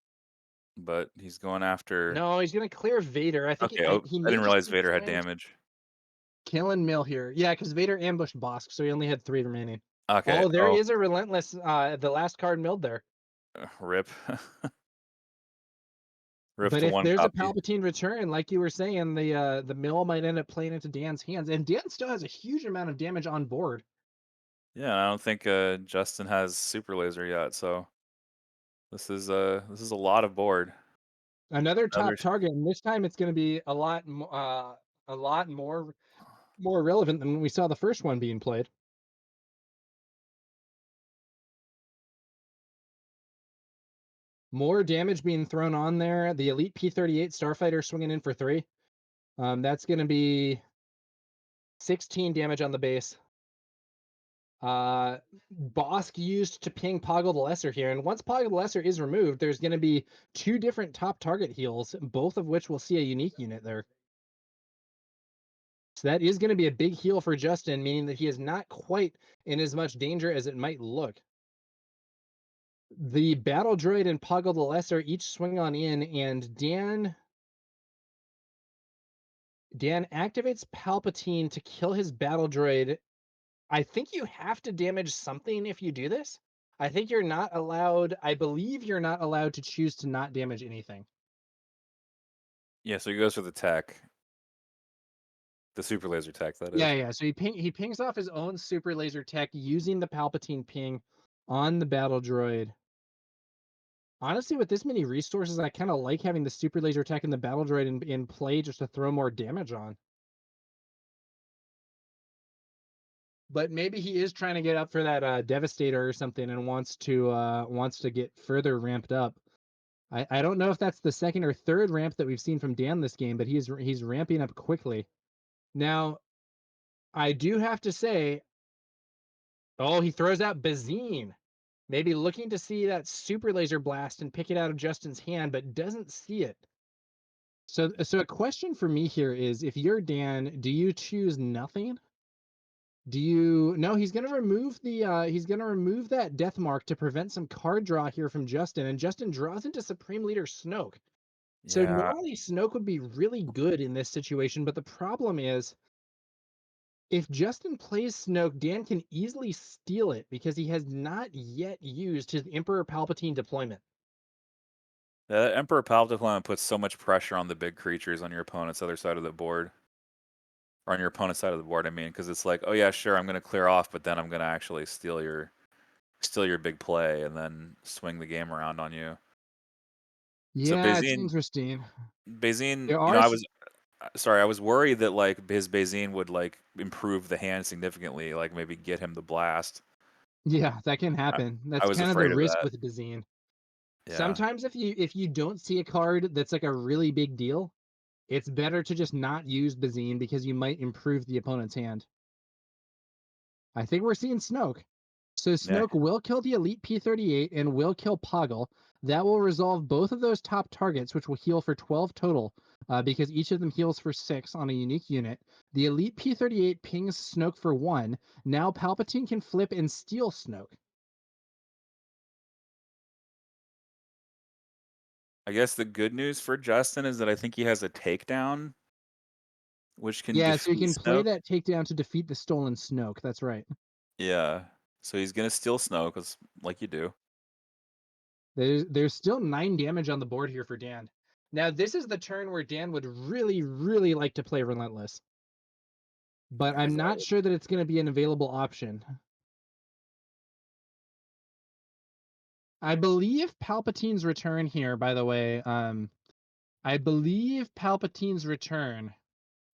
but he's going after. No, he's gonna clear Vader. I think Okay, oh, he I may didn't just realize be Vader had trying to damage. kill and mill here. Yeah, because Vader ambushed Bossk, so he only had 3 remaining. Okay, Oh, there oh, is a relentless. The last card milled there. rip, rip But to if one there's a copy. Palpatine return, like you were saying, the mill might end up playing into Dan's hands, and Dan still has a huge amount of damage on board. Yeah, I don't think Justin has super laser yet, so this is a lot of board. Another Another top target, and this time it's going to be a lot more relevant than when we saw the first one being played. More damage being thrown on there. The Elite P-38 Starfighter swinging in for 3. That's going to be 16 damage on the base. Bossk used to ping Poggle the Lesser here, and once Poggle the Lesser is removed, there's going to be 2 different top target heals, both of which will see a unique unit there. So that is going to be a big heal for Justin, meaning that he is not quite in as much danger as it might look. The Battle Droid and Poggle the Lesser each swing on in, and Dan activates Palpatine to kill his Battle Droid. I think you have to damage something if you do this. I think you're not allowed. I believe you're not allowed to choose to not damage anything. Yeah, so he goes for the tech, the super laser tech. That Yeah, is. yeah. So he pings off his own super laser tech using the Palpatine ping on the Battle Droid. Honestly, with this many resources, I kind of like having the super laser tech and the Battle Droid in play just to throw more damage on. but maybe he is trying to get up for that Devastator or something and wants to get further ramped up. I don't know if that's the second or third ramp that we've seen from Dan this game, but he's ramping up quickly. Now, I do have to say, oh, he throws out Bazine. Maybe looking to see that super laser blast and pick it out of Justin's hand, but doesn't see it. So a question for me here is, if you're Dan, do you choose nothing? Do you no? He's gonna remove that death mark to prevent some card draw here from Justin, and Justin draws into Supreme Leader Snoke. So Yeah. normally Snoke would be really good in this situation, but the problem is, if Justin plays Snoke, Dan can easily steal it because he has not yet used his Emperor Palpatine deployment. The Emperor Palpatine puts so much pressure on the big creatures on your opponent's other side of the board. Or on your opponent's side of the board, I mean, because it's like, oh yeah, sure, I'm gonna clear off, but then I'm gonna actually steal your big play and then swing the game around on you. So Yeah, it's interesting. There I are was sorry, I was worried that like his Bazine would like improve the hand significantly, like maybe get him the blast. Yeah, that can I, happen. I That's was kind of the afraid of risk that. with Bazine. Yeah. Sometimes if you don't see a card that's like a really big deal, it's better to just not use Bazine because you might improve the opponent's hand. I think we're seeing Snoke. So Yeah. Snoke will kill the Elite P-38 and will kill Poggle. That will resolve both of those top targets, which will heal for 12 total, because each of them heals for 6 on a unique unit. The Elite P-38 pings Snoke for 1. Now Palpatine can flip and steal Snoke. I guess the good news for Justin is that I think he has a takedown, which can Yeah, so you defeat can play Snoke. that takedown to defeat the stolen Snoke. That's right. Yeah. So he's gonna steal Snoke, like you do. There's still 9 damage on the board here for Dan. Now, this is the turn where Dan would really, really like to play Relentless, but I'm As I not would. sure that it's going to be an available option. I believe Palpatine's return here, by the way, I believe Palpatine's return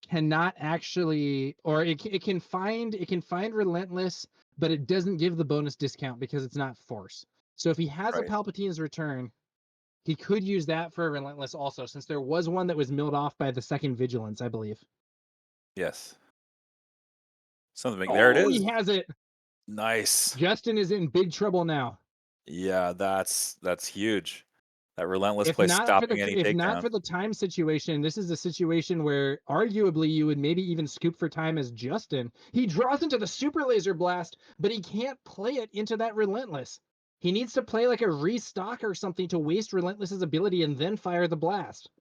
cannot actually, or it can find Relentless, but it doesn't give the bonus discount because it's not Force. So if he has a Right. Palpatine's return, he could use that for a Relentless also, since there was one that was milled off by the second Vigilance, I believe. Yes. Something. There it Oh, is. he has it. Nice. Justin is in big trouble now. Yeah, that's huge. That relentless If play not for the stopping any if not takedown. for the time situation, this is a situation where arguably you would maybe even scoop for time as Justin. He draws into the super laser blast, but he can't play it into that Relentless. He needs to play like a restock or something to waste Relentless's ability and then fire the blast.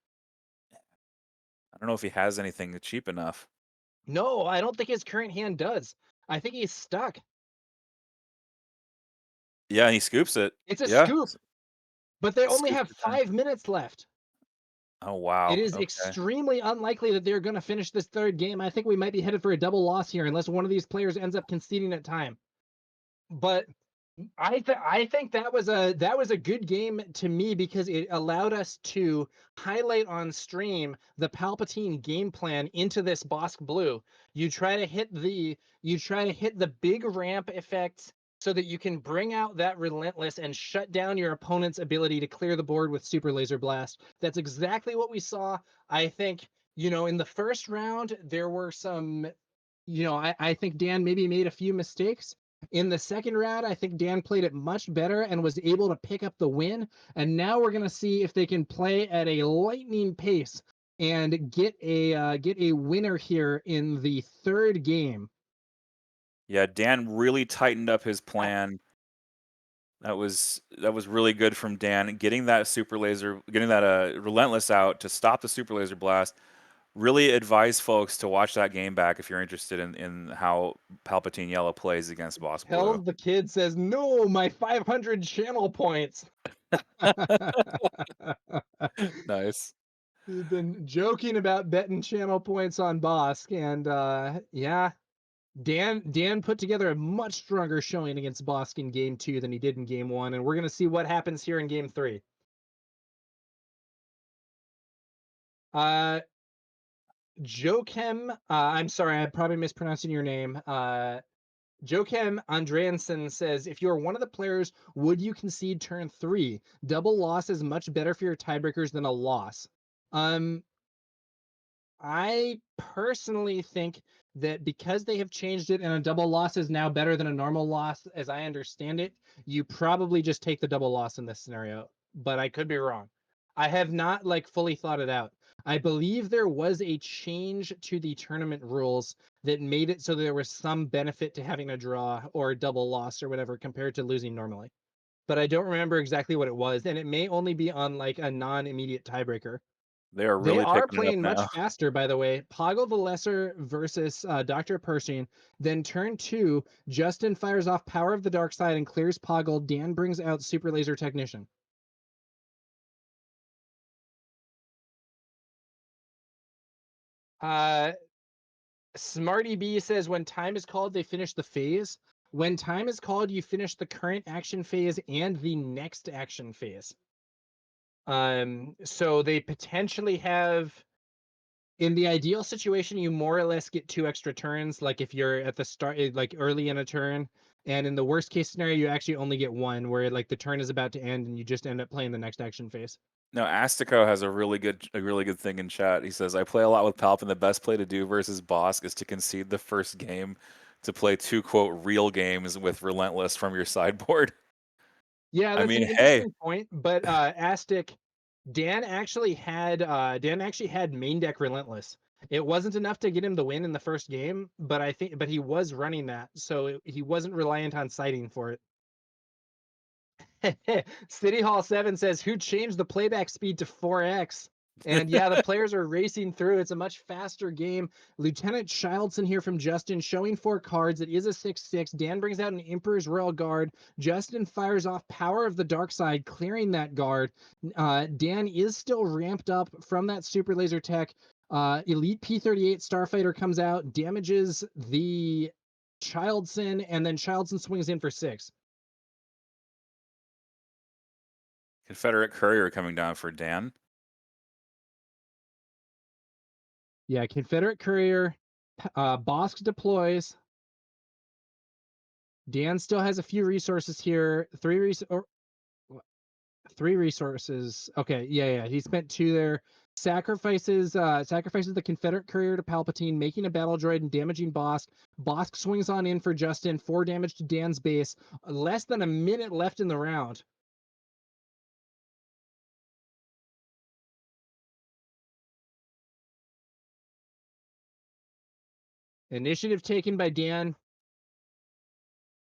I don't know if he has anything cheap enough. No, I don't think his current hand does. I think he's stuck. Yeah, and he scoops it. It's a Yeah. scoop, but they only Scoops have the turn. 5 minutes left. Oh It wow. is Okay. extremely unlikely that they're going to finish this third game. I think we might be headed for a double loss here unless one of these players ends up conceding at time. But I think that was a good game to me because it allowed us to highlight on stream the Palpatine game plan into this Bossk Blue. You try to hit the big ramp effects so that you can bring out that Relentless and shut down your opponent's ability to clear the board with Super Laser Blast. That's exactly what we saw. I think, in the first round there were some, I think Dan maybe made a few mistakes. In the second round, I think Dan played it much better and was able to pick up the win. And now we're going to see if they can play at a lightning pace and get a winner here in the third game. Yeah, Dan really tightened up his plan. That was really good from Dan. Getting that relentless out to stop the super laser blast. Really advise folks to watch that game back if you're interested in how Palpatine Yellow plays against Bossk Hell, Blue. the kid says, no, my 500 channel points. Nice. We've been joking about betting channel points on Bossk, and yeah, Dan put together a much stronger showing against Bossk in game 2 than he did in game 1, and we're gonna see what happens here in game 3. Uh, Jokem, I'm sorry, I'm probably mispronouncing your name. Joakim Andreansen says, if you're one of the players, would you concede turn 3? Double loss is much better for your tiebreakers than a loss. I personally think that because they have changed it and a double loss is now better than a normal loss, as I understand it, you probably just take the double loss in this scenario. But I could be wrong. I have not fully thought it out. I believe there was a change to the tournament rules that made it so there was some benefit to having a draw or a double loss or whatever compared to losing normally. But I don't remember exactly what it was, and it may only be on a non-immediate tiebreaker. They are They really are picking it up playing much now. faster, by the way. Poggle the Lesser versus Dr. Pershing. Then turn 2, Justin fires off Power of the Dark Side and clears Poggle. Dan brings out Super Laser Technician. Smarty B says, when time is called, they finish the phase. When time is called, you finish the current action phase and the next action phase. So they potentially have... In the ideal situation, you more or less get 2 extra turns, like if you're at the start, early in a turn. And in the worst case scenario, you actually only get 1, where the turn is about to end and you just end up playing the next action phase. No, Astico has a really good thing in chat. He says, I play a lot with Palp, and the best play to do versus Bossk is to concede the first game to play 2, quote, real games with Relentless from your sideboard. Yeah, I that's an mean, hey, interesting point, but Astic, Dan actually had main deck Relentless. It wasn't enough to get him the win in the first game, but he was running that, so he wasn't reliant on sighting for it. City Hall 7 says, who changed the playback speed to 4x? And yeah, the players are racing through. It's a much faster game. Lieutenant Childson here from Justin showing 4 cards. It is a 6/6. Dan brings out an Emperor's Royal Guard. Justin fires off Power of the Dark Side, clearing that guard. Dan is still ramped up from that Super Laser Tech. Elite P-38 Starfighter comes out, damages the Childson, and then Childson swings in for 6. Confederate Courier coming down for Dan. Yeah, Confederate Courier. Bossk deploys. Dan still has a few resources here. 3 resources. Okay, yeah. He spent 2 there. Sacrifices the Confederate Courier to Palpatine, making a battle droid and damaging Bossk. Bossk swings on in for Justin. 4 damage to Dan's base. Less than a minute left in the round. Initiative taken by Dan.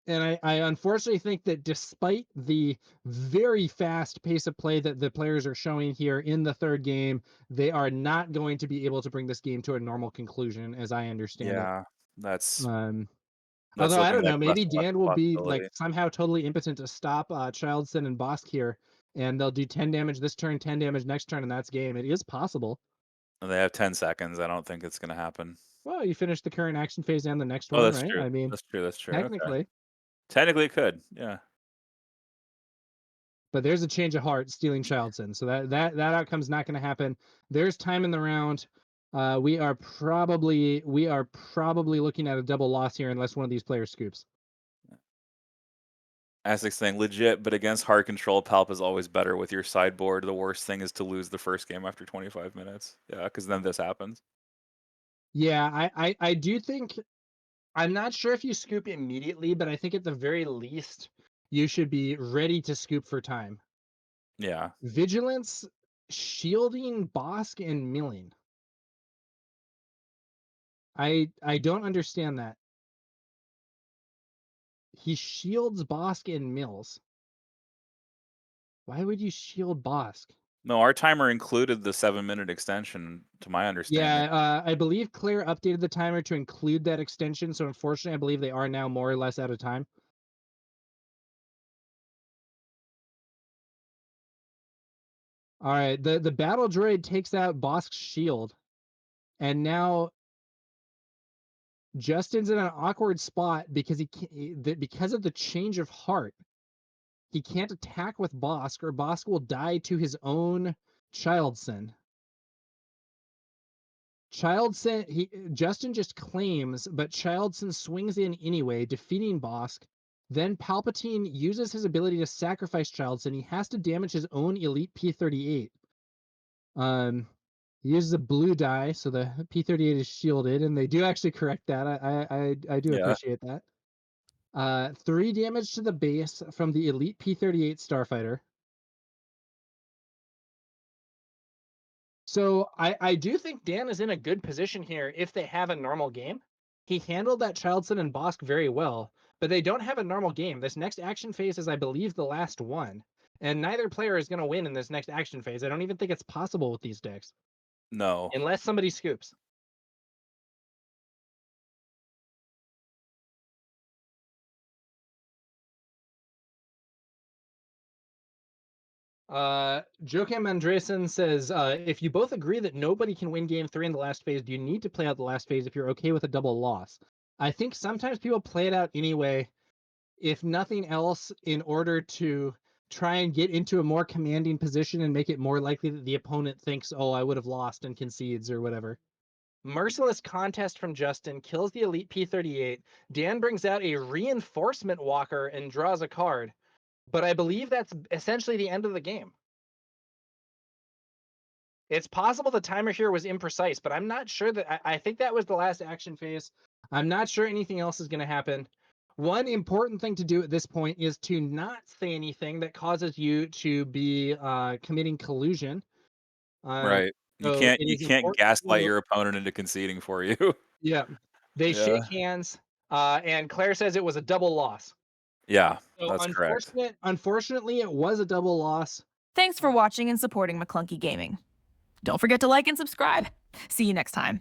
And I unfortunately think that despite the very fast pace of play that the players are showing here in the third game, they are not going to be able to bring this game to a normal conclusion, as I understand it. Yeah, that's Although I looking don't like know, less maybe and less Dan of a will be possibility. somehow totally impotent to stop Childson and Bossk here, and they'll do 10 damage this turn, 10 damage next turn, and that's game. It is possible. And they have 10 seconds. I don't think it's going to happen. Well, you finish the current action phase and the next Oh, one, that's right? true. I mean, That's true. That's true. Okay. technically. Technically, it could. Yeah. But there's a change of heart stealing Childson, so that outcome's not going to happen. There's time in the round. We are probably looking at a double loss here unless one of these players scoops. Aztec's saying legit, but against hard control, Palp is always better with your sideboard. The worst thing is to lose the first game after 25 minutes. Yeah, because then this happens. Yeah, I do think... I'm not sure if you scoop immediately, but I think at the very least you should be ready to scoop for time. Yeah. Vigilance, shielding, Bossk, and milling. I don't understand that. He shields Bossk and mills. Why would you shield Bossk? No, our timer included the 7-minute extension, to my understanding. Yeah, I believe Claire updated the timer to include that extension, so unfortunately I believe they are now more or less out of time. All right, the battle droid takes out Bossk's shield, and now Justin's in an awkward spot because because of the change of heart. He can't attack with Bossk, or Bossk will die to his own Childson. Justin just claims, but Childson swings in anyway, defeating Bossk. Then Palpatine uses his ability to sacrifice Childson. He has to damage his own elite P-38. He uses a blue die, so the P-38 is shielded, and they do actually correct that. I do appreciate that. 3 damage to the base from the elite P-38 Starfighter. So I do think Dan is in a good position here if they have a normal game. He handled that Childson and Bossk very well, but they don't have a normal game. This next action phase is, I believe, the last one. And neither player is going to win in this next action phase. I don't even think it's possible with these decks. No. Unless somebody scoops. Joakim Andresen says, if you both agree that nobody can win game 3 in the last phase, do you need to play out the last phase if you're okay with a double loss? I think sometimes people play it out anyway, if nothing else, in order to try and get into a more commanding position and make it more likely that the opponent thinks, oh, I would have lost and concedes or whatever. Merciless Contest from Justin kills the elite P-38. Dan brings out a Reinforcement Walker and draws a card. But I believe that's essentially the end of the game. It's possible the timer here was imprecise, but I'm not sure that. I think that was the last action phase. I'm not sure anything else is going to happen. One important thing to do at this point is to not say anything that causes you to be committing collusion. Right. You So can't it you is can't important gaslight to, your opponent into conceding for you. yeah. They Yeah. shake hands, and Claire says it was a double loss. Yeah, So that's correct. unfortunately, it was a double loss. Thanks for watching and supporting Maclunky Gaming. Don't forget to like and subscribe. See you next time.